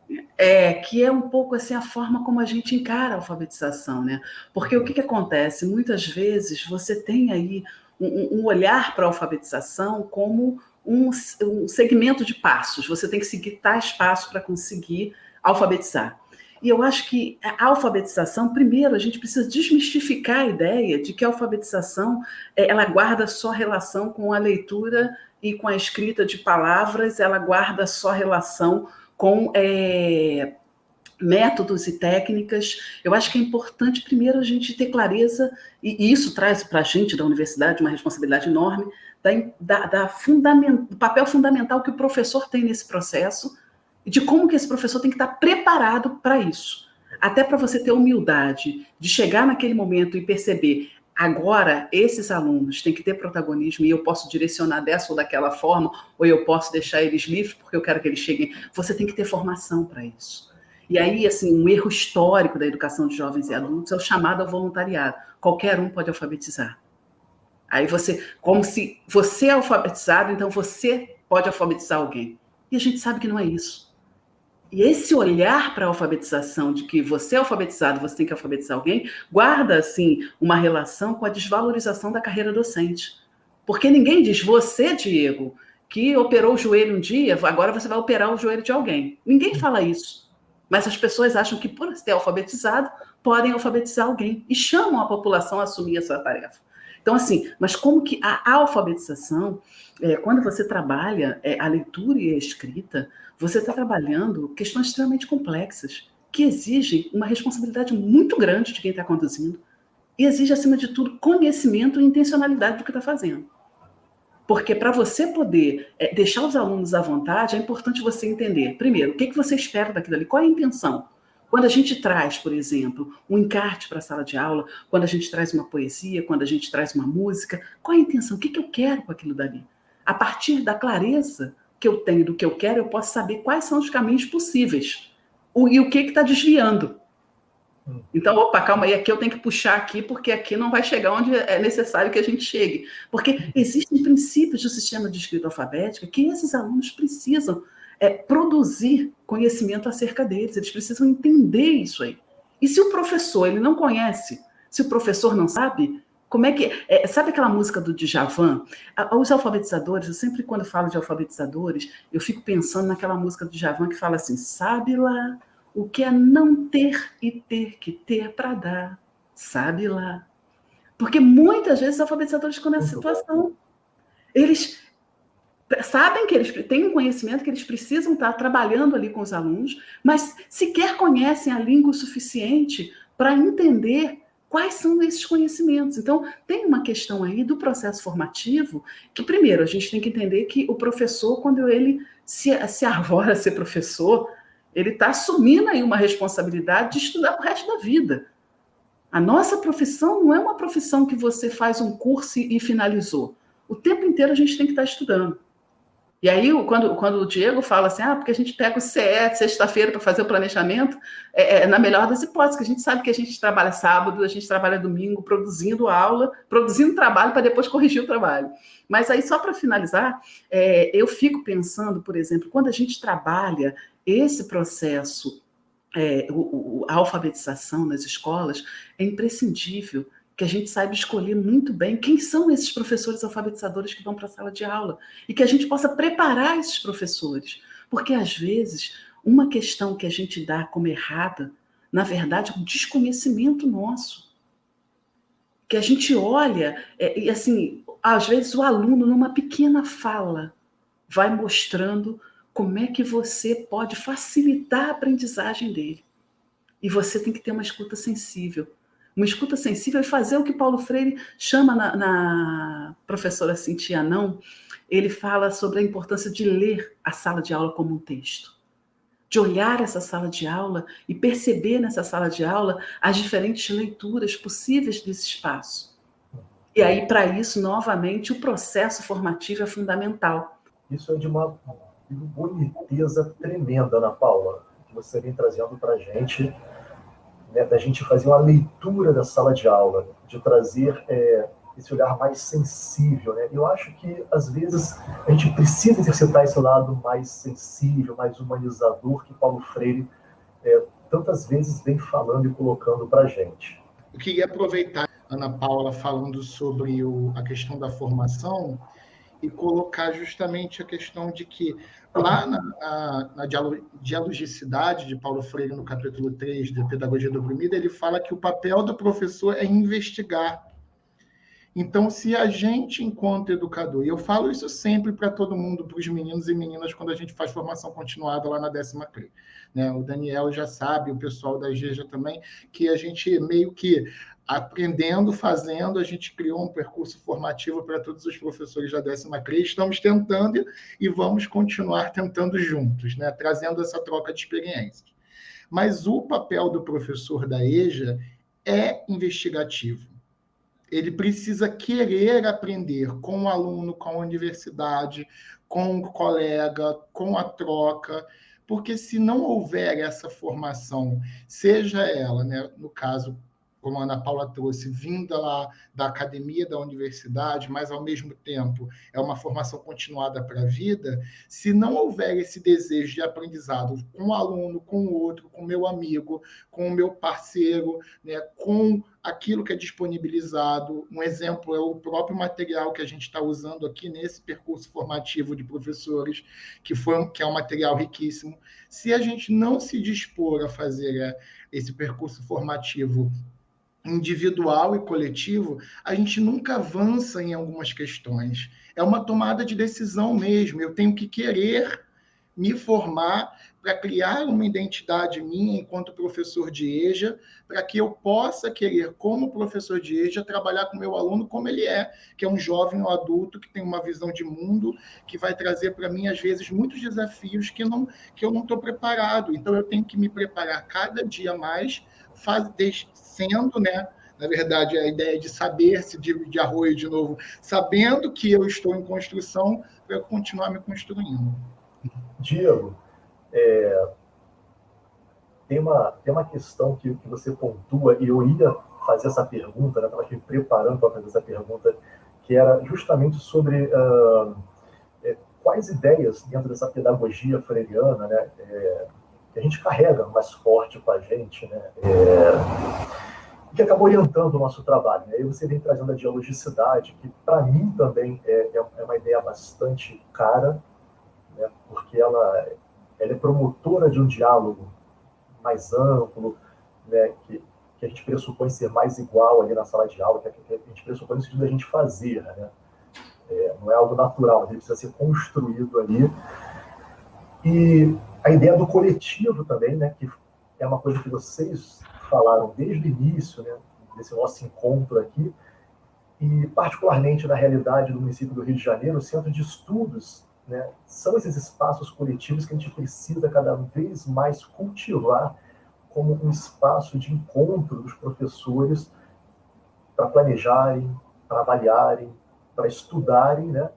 Que é um pouco assim a forma como a gente encara a alfabetização, né? Porque o que acontece? Muitas vezes você tem aí um olhar para a alfabetização como um segmento de passos. Você tem que seguir tais passos para conseguir alfabetizar. E eu acho que a alfabetização, primeiro, a gente precisa desmistificar a ideia de que a alfabetização ela guarda só relação com a leitura e com a escrita de palavras, ela guarda só relação com métodos e técnicas. Eu acho que é importante, primeiro, a gente ter clareza, e isso traz para a gente da universidade uma responsabilidade enorme, do papel fundamental que o professor tem nesse processo, e de como que esse professor tem que estar preparado para isso. Até para você ter humildade de chegar naquele momento e perceber, agora esses alunos têm que ter protagonismo e eu posso direcionar dessa ou daquela forma, ou eu posso deixar eles livres porque eu quero que eles cheguem. Você tem que ter formação para isso. E aí, assim, um erro histórico da educação de jovens e adultos é o chamado ao voluntariado. Qualquer um pode alfabetizar. Aí como se você é alfabetizado, então você pode alfabetizar alguém. E a gente sabe que não é isso. E esse olhar para a alfabetização, de que você é alfabetizado, você tem que alfabetizar alguém, guarda, assim, uma relação com a desvalorização da carreira docente. Porque ninguém diz, você, Diego, que operou o joelho um dia, agora você vai operar o joelho de alguém. Ninguém fala isso. Mas as pessoas acham que, por ser alfabetizado, podem alfabetizar alguém e chamam a população a assumir essa tarefa. Então, assim, mas como que a alfabetização, quando você trabalha a leitura e a escrita, você está trabalhando questões extremamente complexas, que exigem uma responsabilidade muito grande de quem está conduzindo, e exige, acima de tudo, conhecimento e intencionalidade do que está fazendo. Porque para você poder deixar os alunos à vontade, é importante você entender, primeiro, o que você espera daquilo ali, qual é a intenção. Quando a gente traz, por exemplo, um encarte para a sala de aula, quando a gente traz uma poesia, quando a gente traz uma música, qual é a intenção? O que eu quero com aquilo dali? A partir da clareza que eu tenho do que eu quero, eu posso saber quais são os caminhos possíveis e o que está desviando. Então, opa, calma aí, aqui eu tenho que puxar aqui, porque aqui não vai chegar onde é necessário que a gente chegue. Porque existem princípios do sistema de escrita alfabética que esses alunos precisam produzir conhecimento acerca deles, eles precisam entender isso aí. E se o professor ele não conhece, se o professor não sabe, como é que... sabe aquela música do Djavan? Os alfabetizadores, eu sempre quando falo de alfabetizadores, eu fico pensando naquela música do Djavan que fala assim, sabe lá o que é não ter e ter que ter para dar, sabe lá. Porque muitas vezes os alfabetizadores ficam nessa situação. Eles sabem que eles têm um conhecimento, que eles precisam estar trabalhando ali com os alunos, mas sequer conhecem a língua o suficiente para entender quais são esses conhecimentos. Então, tem uma questão aí do processo formativo que, primeiro, a gente tem que entender que o professor, quando ele se arvora a ser professor, ele está assumindo aí uma responsabilidade de estudar o resto da vida. A nossa profissão não é uma profissão que você faz um curso e finalizou. O tempo inteiro a gente tem que estar estudando. E aí, quando o Diego fala assim, porque a gente pega o CE sexta-feira para fazer o planejamento, na melhor das hipóteses, que a gente sabe que a gente trabalha sábado, a gente trabalha domingo, produzindo aula, produzindo trabalho para depois corrigir o trabalho. Mas aí, só para finalizar, eu fico pensando, por exemplo, quando a gente trabalha esse processo, a alfabetização nas escolas, é imprescindível que a gente saiba escolher muito bem quem são esses professores alfabetizadores que vão para a sala de aula e que a gente possa preparar esses professores. Porque, às vezes, uma questão que a gente dá como errada, na verdade, é um desconhecimento nosso. Que a gente olha, e assim, às vezes o aluno, numa pequena fala, vai mostrando como é que você pode facilitar a aprendizagem dele. E você tem que ter uma escuta sensível. Uma escuta sensível e fazer o que Paulo Freire chama na professora Cintia Não, ele fala sobre a importância de ler a sala de aula como um texto. De olhar essa sala de aula e perceber nessa sala de aula as diferentes leituras possíveis desse espaço. E aí, para isso, novamente, o processo formativo é fundamental. Isso é de uma boniteza tremenda, Ana Paula, que você vem trazendo para a gente, né, da gente fazer uma leitura da sala de aula, de trazer esse olhar mais sensível. Né? Eu acho que, às vezes, a gente precisa exercitar esse lado mais sensível, mais humanizador, que Paulo Freire tantas vezes vem falando e colocando para a gente. Eu queria aproveitar a Ana Paula falando sobre a questão da formação e colocar justamente a questão de que lá na dialogicidade de Paulo Freire, no capítulo 3 da Pedagogia do Oprimido, ele fala que o papel do professor é investigar. Então, se a gente, enquanto educador, e eu falo isso sempre para todo mundo, para os meninos e meninas, quando a gente faz formação continuada lá na 10ª CRE, né? O Daniel já sabe, o pessoal da IGEJA também, que a gente meio que aprendendo, fazendo, a gente criou um percurso formativo para todos os professores da 10ª CRE, estamos tentando e vamos continuar tentando juntos, né? Trazendo essa troca de experiências. Mas o papel do professor da EJA é investigativo. Ele precisa querer aprender com o aluno, com a universidade, com o colega, com a troca, porque se não houver essa formação, seja ela, né, no caso, como a Ana Paula trouxe, vinda lá da academia, da universidade, mas, ao mesmo tempo, é uma formação continuada para a vida, se não houver esse desejo de aprendizado com o aluno, com o outro, com o meu amigo, com o meu parceiro, né, com aquilo que é disponibilizado, um exemplo é o próprio material que a gente está usando aqui nesse percurso formativo de professores, que é um material riquíssimo. Se a gente não se dispor a fazer esse percurso formativo individual e coletivo, a gente nunca avança em algumas questões. É uma tomada de decisão mesmo. Eu tenho que querer me formar para criar uma identidade minha enquanto professor de EJA, para que eu possa querer, como professor de EJA, trabalhar com o meu aluno como ele é, que é um jovem ou adulto que tem uma visão de mundo, que vai trazer para mim, às vezes, muitos desafios que eu não estou preparado. Então, eu tenho que me preparar cada dia mais, sendo, né, na verdade, a ideia de saber-se de arroio de novo, sabendo que eu estou em construção, para eu continuar me construindo. Diego, tem uma questão que você pontua, e eu ia fazer essa pergunta, estava aqui preparando para fazer essa pergunta, que era justamente sobre quais ideias dentro dessa pedagogia freiriana, né, que a gente carrega mais forte com a gente, né, que acabou orientando o nosso trabalho. Né? E você vem trazendo a dialogicidade, que para mim também é uma ideia bastante cara, né, porque ela é promotora de um diálogo mais amplo, né, que a gente pressupõe ser mais igual ali na sala de aula, que a gente pressupõe no sentido da gente fazer, né? Não é algo natural, ele precisa ser construído ali. E a ideia do coletivo também, né, que é uma coisa que vocês falaram desde o início, né, desse nosso encontro aqui, e particularmente na realidade do município do Rio de Janeiro, o Centro de Estudos, né, são esses espaços coletivos que a gente precisa cada vez mais cultivar como um espaço de encontro dos professores para planejarem, para avaliarem, para estudarem, né,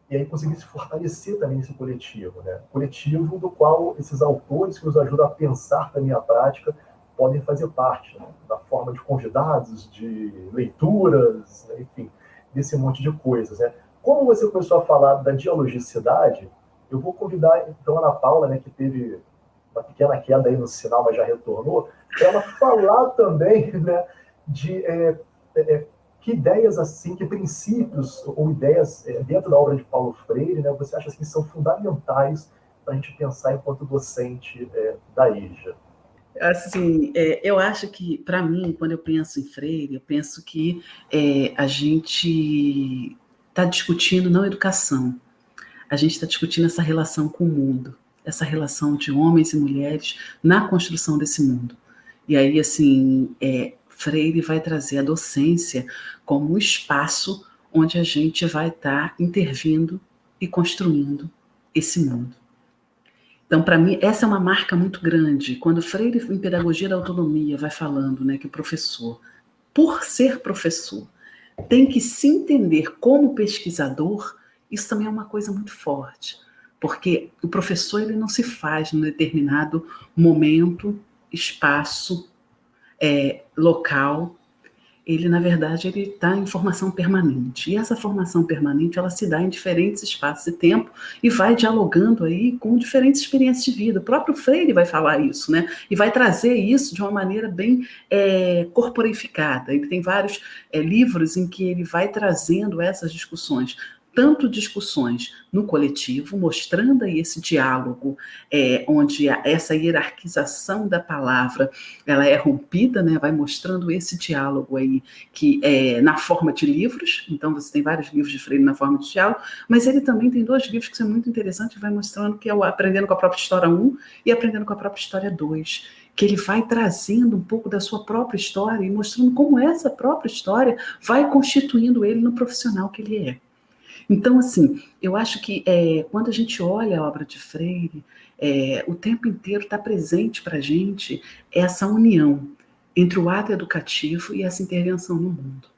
e aí conseguir se fortalecer também nesse coletivo, né, coletivo do qual esses autores que nos ajudam a pensar também a prática podem fazer parte, né, da forma de convidados, de leituras, né, enfim, desse monte de coisas, né. Como você começou a falar da dialogicidade, eu vou convidar, então, a Ana Paula, né, que teve uma pequena queda aí no sinal, mas já retornou, para ela falar também, né, de que ideias, assim, que princípios ou ideias dentro da obra de Paulo Freire, né, você acha assim, que são fundamentais para a gente pensar enquanto docente da EJA? Assim, eu acho que, para mim, quando eu penso em Freire, eu penso que a gente está discutindo não educação, a gente está discutindo essa relação com o mundo, essa relação de homens e mulheres na construção desse mundo. E aí, assim, Freire vai trazer a docência como um espaço onde a gente vai estar intervindo e construindo esse mundo. Então, para mim, essa é uma marca muito grande. Quando Freire, em Pedagogia da Autonomia, vai falando, né, que o professor, por ser professor, tem que se entender como pesquisador, isso também é uma coisa muito forte, porque o professor ele não se faz num determinado momento, espaço, local. Ele, na verdade, ele está em formação permanente. E essa formação permanente, ela se dá em diferentes espaços de tempo e vai dialogando aí com diferentes experiências de vida. O próprio Freire vai falar isso, né? E vai trazer isso de uma maneira bem corporificada. Ele tem vários livros em que ele vai trazendo essas discussões, tanto discussões no coletivo, mostrando aí esse diálogo, onde essa hierarquização da palavra, ela é rompida, né, vai mostrando esse diálogo aí, que na forma de livros, então você tem vários livros de Freire na forma de diálogo, mas ele também tem 2 livros que são muito interessantes, vai mostrando que é o Aprendendo com a Própria História 1 e Aprendendo com a Própria História 2, que ele vai trazendo um pouco da sua própria história e mostrando como essa própria história vai constituindo ele no profissional que ele é. Então, assim, eu acho que quando a gente olha a obra de Freire, o tempo inteiro está presente para a gente essa união entre o ato educativo e essa intervenção no mundo.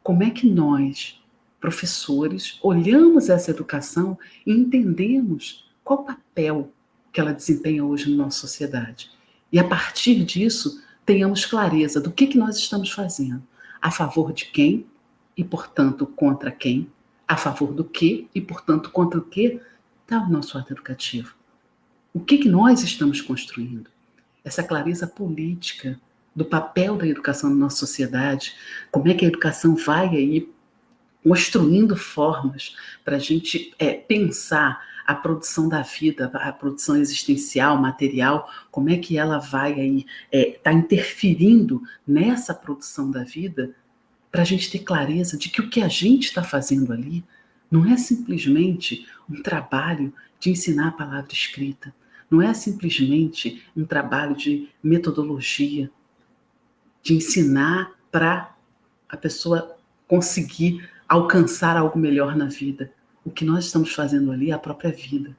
Como é que nós, professores, olhamos essa educação e entendemos qual o papel que ela desempenha hoje na nossa sociedade? E, a partir disso, tenhamos clareza do que nós estamos fazendo. A favor de quem e, portanto, contra quem. A favor do que e, portanto, contra o que está o nosso ato educativo. O que nós estamos construindo? Essa clareza política do papel da educação na nossa sociedade, como é que a educação vai aí construindo formas para a gente pensar a produção da vida, a produção existencial, material, como é que ela vai aí tá interferindo nessa produção da vida, para a gente ter clareza de que o que a gente está fazendo ali não é simplesmente um trabalho de ensinar a palavra escrita, não é simplesmente um trabalho de metodologia, de ensinar para a pessoa conseguir alcançar algo melhor na vida. O que nós estamos fazendo ali é a própria vida.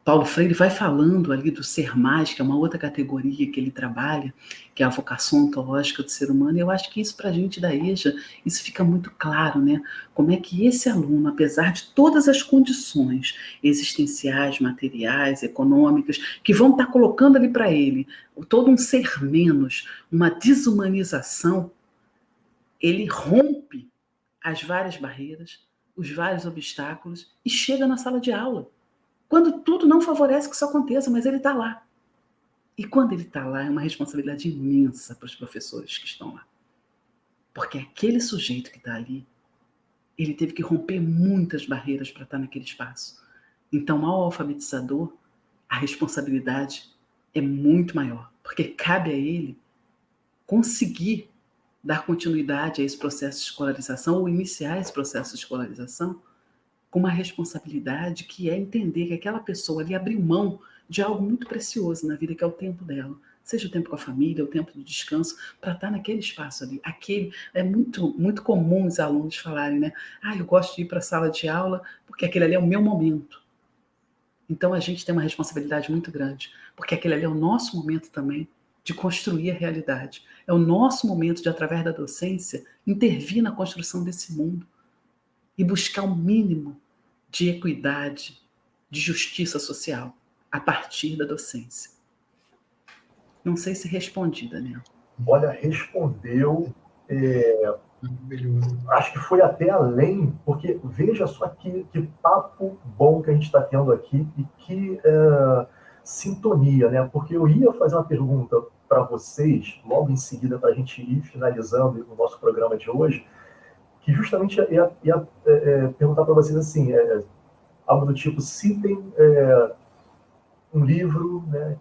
Paulo Freire vai falando ali do ser mais, que é uma outra categoria que ele trabalha, que é a vocação ontológica do ser humano, e eu acho que isso para a gente da EJA, isso fica muito claro, né? Como é que esse aluno, apesar de todas as condições existenciais, materiais, econômicas, que vão estar colocando ali para ele todo um ser menos, uma desumanização, ele rompe as várias barreiras, os vários obstáculos e chega na sala de aula. Quando tudo não favorece que isso aconteça, mas ele está lá. E quando ele está lá, é uma responsabilidade imensa para os professores que estão lá. Porque aquele sujeito que está ali, ele teve que romper muitas barreiras para estar naquele espaço. Então, ao alfabetizador, a responsabilidade é muito maior, porque cabe a ele conseguir dar continuidade a esse processo de escolarização ou iniciar esse processo de escolarização com uma responsabilidade que é entender que aquela pessoa ali abriu mão de algo muito precioso na vida, que é o tempo dela. Seja o tempo com a família, o tempo do descanso, para estar naquele espaço ali. Aquele, é muito, muito comum os alunos falarem, né? Eu gosto de ir para a sala de aula porque aquele ali é o meu momento. Então a gente tem uma responsabilidade muito grande, porque aquele ali é o nosso momento também de construir a realidade. É o nosso momento de, através da docência, intervir na construção desse mundo e buscar um mínimo de equidade, de justiça social, a partir da docência. Não sei se respondi, Daniel. Olha, respondeu. Acho que foi até além, porque veja só que papo bom que a gente está tendo aqui e que sintonia, né? Porque eu ia fazer uma pergunta para vocês, logo em seguida, para a gente ir finalizando o nosso programa de hoje, que justamente ia perguntar para vocês assim, algo do tipo, citem um livro, né,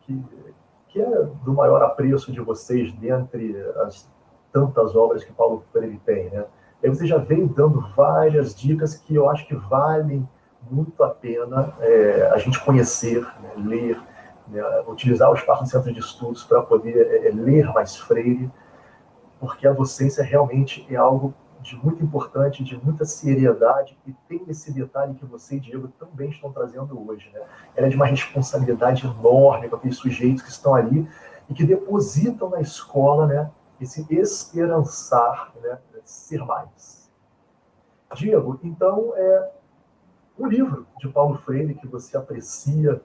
que é do maior apreço de vocês dentre as tantas obras que Paulo Freire tem, né? E aí você já veio dando várias dicas que eu acho que valem muito a pena a gente conhecer, né, ler, né, utilizar o espaço do Centro de Estudos para poder ler mais Freire, porque a docência realmente é algo de muito importante, de muita seriedade, e tem esse detalhe que você e Diego também estão trazendo hoje, né? Ela é de uma responsabilidade enorme com aqueles sujeitos que estão ali e que depositam na escola, né, esse esperançar, né, ser mais. Diego, então, um livro de Paulo Freire que você aprecia.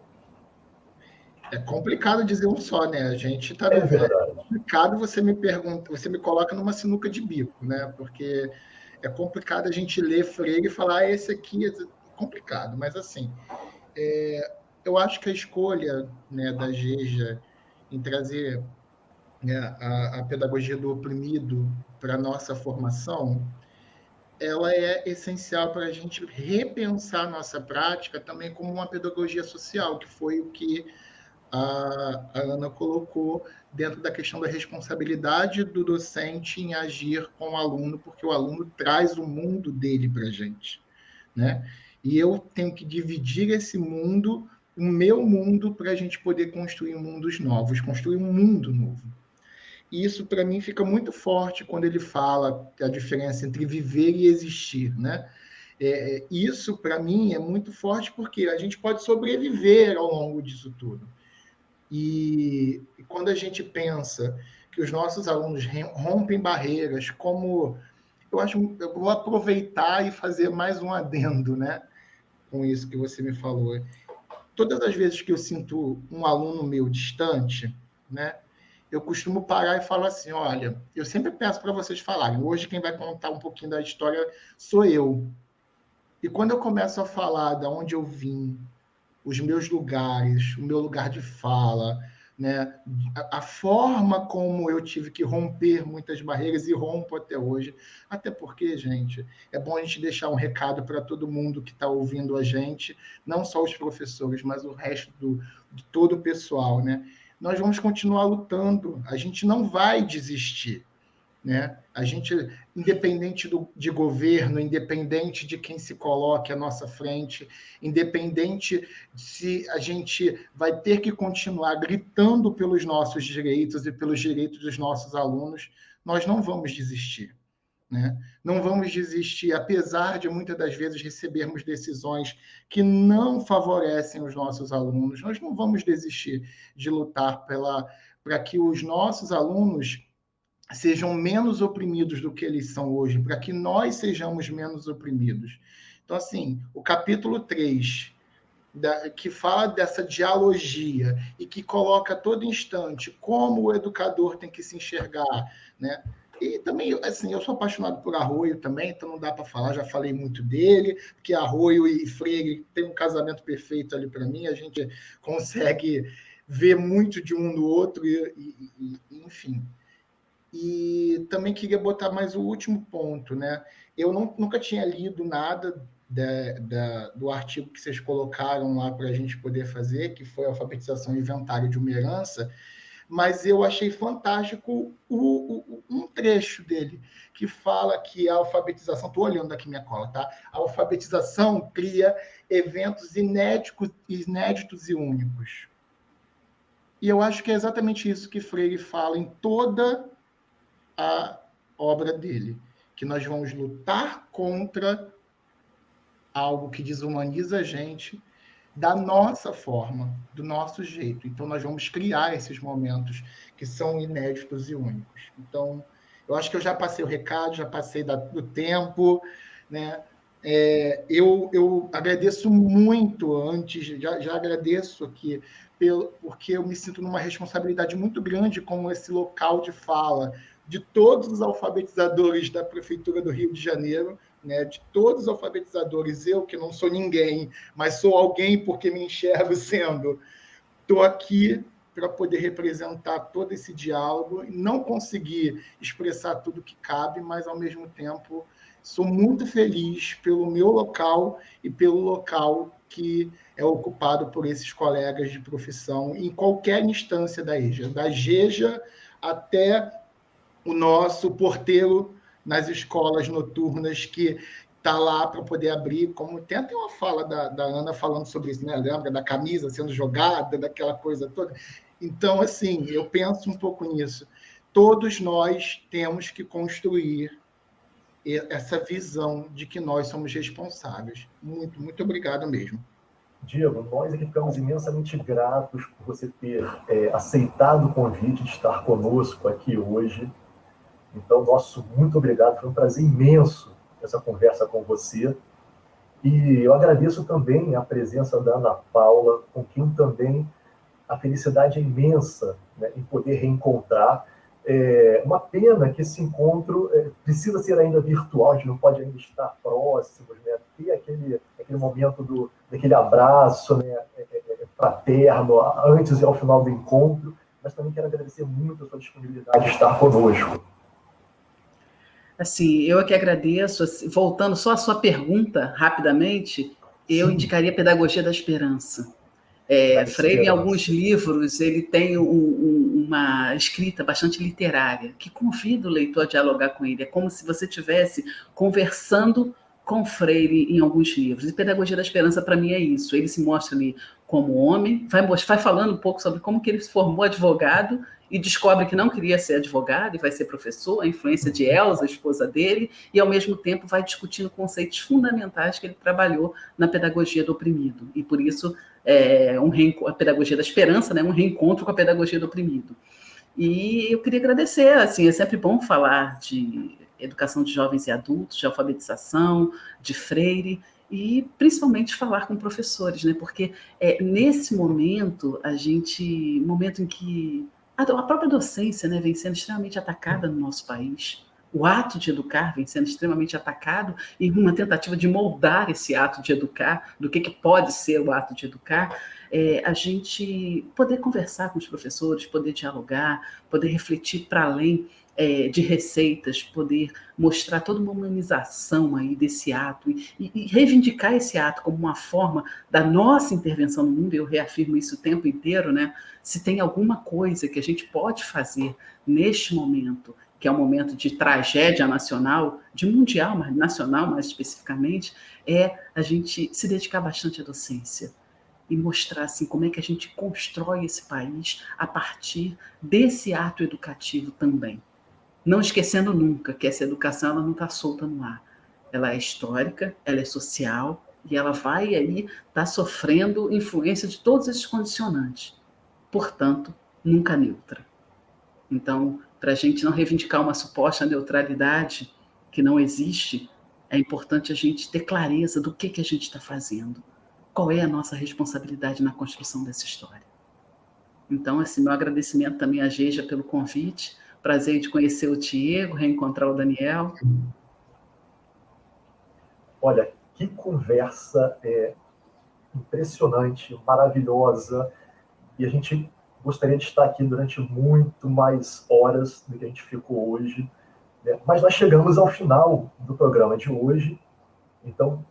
É complicado dizer um só, né? A gente está verdade. É complicado, você me pergunta, você me coloca numa sinuca de bico, né? Porque é complicado a gente ler Freire e falar, esse aqui é complicado, mas assim, eu acho que a escolha, né, da GEJA em trazer, né, a pedagogia do oprimido para a nossa formação, ela é essencial para a gente repensar a nossa prática também como uma pedagogia social, que foi o que a Ana colocou dentro da questão da responsabilidade do docente em agir com o aluno, porque o aluno traz o mundo dele para a gente, né? E eu tenho que dividir esse mundo, o meu mundo, para a gente poder construir mundos novos, construir um mundo novo. E isso, para mim, fica muito forte quando ele fala a diferença entre viver e existir, né? Isso, para mim, é muito forte porque a gente pode sobreviver ao longo disso tudo. E quando a gente pensa que os nossos alunos rompem barreiras, como eu vou aproveitar e fazer mais um adendo, né, com isso que você me falou. Todas as vezes que eu sinto um aluno meu distante, né, eu costumo parar e falar assim, olha, eu sempre peço para vocês falarem, hoje quem vai contar um pouquinho da história sou eu. E quando eu começo a falar de onde eu vim, os meus lugares, o meu lugar de fala, né? A forma como eu tive que romper muitas barreiras e rompo até hoje. Até porque, gente, é bom a gente deixar um recado para todo mundo que está ouvindo a gente, não só os professores, mas o resto de todo o pessoal, né? Nós vamos continuar lutando, a gente não vai desistir. Né? A gente, independente de governo, independente de quem se coloque à nossa frente, independente se a gente vai ter que continuar gritando pelos nossos direitos e pelos direitos dos nossos alunos, nós não vamos desistir. Né? Não vamos desistir, apesar de muitas das vezes recebermos decisões que não favorecem os nossos alunos, nós não vamos desistir de lutar para que os nossos alunos sejam menos oprimidos do que eles são hoje, para que nós sejamos menos oprimidos. Então, assim, o capítulo 3, que fala dessa dialogia e que coloca a todo instante como o educador tem que se enxergar, né? E também, assim, eu sou apaixonado por Arroio também, então não dá para falar, já falei muito dele, porque Arroio e Freire tem um casamento perfeito ali para mim, a gente consegue ver muito de um no outro, enfim. E também queria botar mais o último ponto, né? Eu nunca tinha lido nada do artigo que vocês colocaram lá para a gente poder fazer, que foi a alfabetização inventário de uma herança, mas eu achei fantástico um trecho dele, que fala que a alfabetização, estou olhando aqui minha cola, tá? A alfabetização cria eventos inéditos e únicos. E eu acho que é exatamente isso que Freire fala em toda a obra dele, que nós vamos lutar contra algo que desumaniza a gente da nossa forma, do nosso jeito. Então, nós vamos criar esses momentos que são inéditos e únicos. Então, eu acho que eu já passei o recado, já passei do tempo, né? Eu agradeço muito antes, já agradeço aqui, porque eu me sinto numa responsabilidade muito grande com esse local de fala de todos os alfabetizadores da Prefeitura do Rio de Janeiro, né, de todos os alfabetizadores, eu que não sou ninguém, mas sou alguém porque me enxergo sendo. Estou aqui para poder representar todo esse diálogo, não conseguir expressar tudo que cabe, mas, ao mesmo tempo, sou muito feliz pelo meu local e pelo local que é ocupado por esses colegas de profissão em qualquer instância da EJA, da GEJA até o nosso porteiro nas escolas noturnas que está lá para poder abrir, como tem até uma fala da Ana falando sobre isso, né? Lembra da camisa sendo jogada, daquela coisa toda? Então, assim, eu penso um pouco nisso. Todos nós temos que construir essa visão de que nós somos responsáveis. Muito, muito obrigado mesmo. Diego, nós aqui ficamos imensamente gratos por você ter aceitado o convite de estar conosco aqui hoje. Então, nosso muito obrigado, foi um prazer imenso essa conversa com você. E eu agradeço também a presença da Ana Paula, com quem também a felicidade é imensa, né, em poder reencontrar. Uma pena que esse encontro precisa ser ainda virtual, a gente não pode ainda estar próximos, né, ter aquele momento daquele abraço, né, fraterno, antes e ao final do encontro, mas também quero agradecer muito a sua disponibilidade de estar conosco. Assim, eu aqui agradeço, assim, voltando só à sua pergunta, rapidamente, eu indicaria Pedagogia da Esperança. Freire, em alguns livros, ele tem uma escrita bastante literária, que convida o leitor a dialogar com ele. É como se você estivesse conversando com Freire em alguns livros. E Pedagogia da Esperança, para mim, é isso. Ele se mostra ali como homem, vai falando um pouco sobre como que ele se formou advogado e descobre que não queria ser advogado e vai ser professor, a influência de Elsa, a esposa dele, e, ao mesmo tempo, vai discutindo conceitos fundamentais que ele trabalhou na pedagogia do oprimido. E, por isso, a pedagogia da esperança, né, um reencontro com a pedagogia do oprimido. E eu queria agradecer, assim, é sempre bom falar de educação de jovens e adultos, de alfabetização, de Freire, e principalmente falar com professores, né, porque nesse momento, momento em que A própria docência, né, vem sendo extremamente atacada no nosso país. O ato de educar vem sendo extremamente atacado e uma tentativa de moldar esse ato de educar, do que pode ser o ato de educar, a gente poder conversar com os professores, poder dialogar, poder refletir para além de receitas, poder mostrar toda uma humanização aí desse ato e reivindicar esse ato como uma forma da nossa intervenção no mundo. Eu reafirmo isso o tempo inteiro, né? Se tem alguma coisa que a gente pode fazer neste momento, que é um momento de tragédia nacional, de mundial, mas nacional mais especificamente, é a gente se dedicar bastante à docência e mostrar assim, como é que a gente constrói esse país a partir desse ato educativo também. Não esquecendo nunca que essa educação ela não está solta no ar. Ela é histórica, ela é social e ela vai aí estar sofrendo influência de todos esses condicionantes. Portanto, nunca neutra. Então, para a gente não reivindicar uma suposta neutralidade que não existe, é importante a gente ter clareza do que a gente está fazendo. Qual é a nossa responsabilidade na construção dessa história. Então, assim, meu agradecimento também à Geisa pelo convite. Prazer de conhecer o Diego, reencontrar o Daniel. Olha, que conversa impressionante, maravilhosa. E a gente gostaria de estar aqui durante muito mais horas do que a gente ficou hoje. Né? Mas nós chegamos ao final do programa de hoje. Então,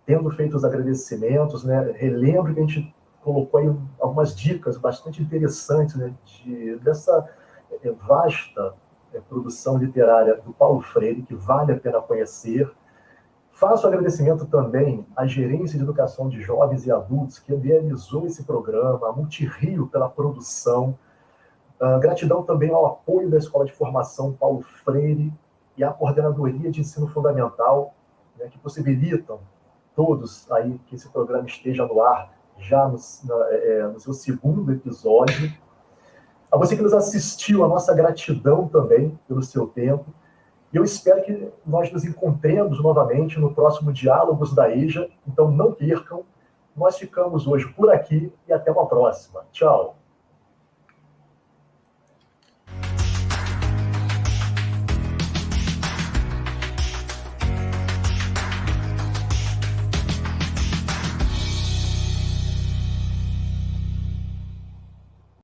tendo feito os agradecimentos, né, relembro que a gente colocou aí algumas dicas bastante interessantes, né, dessa vasta produção literária do Paulo Freire, que vale a pena conhecer. Faço agradecimento também à Gerência de Educação de Jovens e Adultos, que realizou esse programa, a Multirio pela produção. Gratidão também ao apoio da Escola de Formação Paulo Freire e à Coordenadoria de Ensino Fundamental, né, que possibilitam todos aí que esse programa esteja no ar já no seu segundo episódio. A você que nos assistiu, a nossa gratidão também pelo seu tempo. E eu espero que nós nos encontremos novamente no próximo Diálogos da EJA. Então não percam. Nós ficamos hoje por aqui e até uma próxima. Tchau.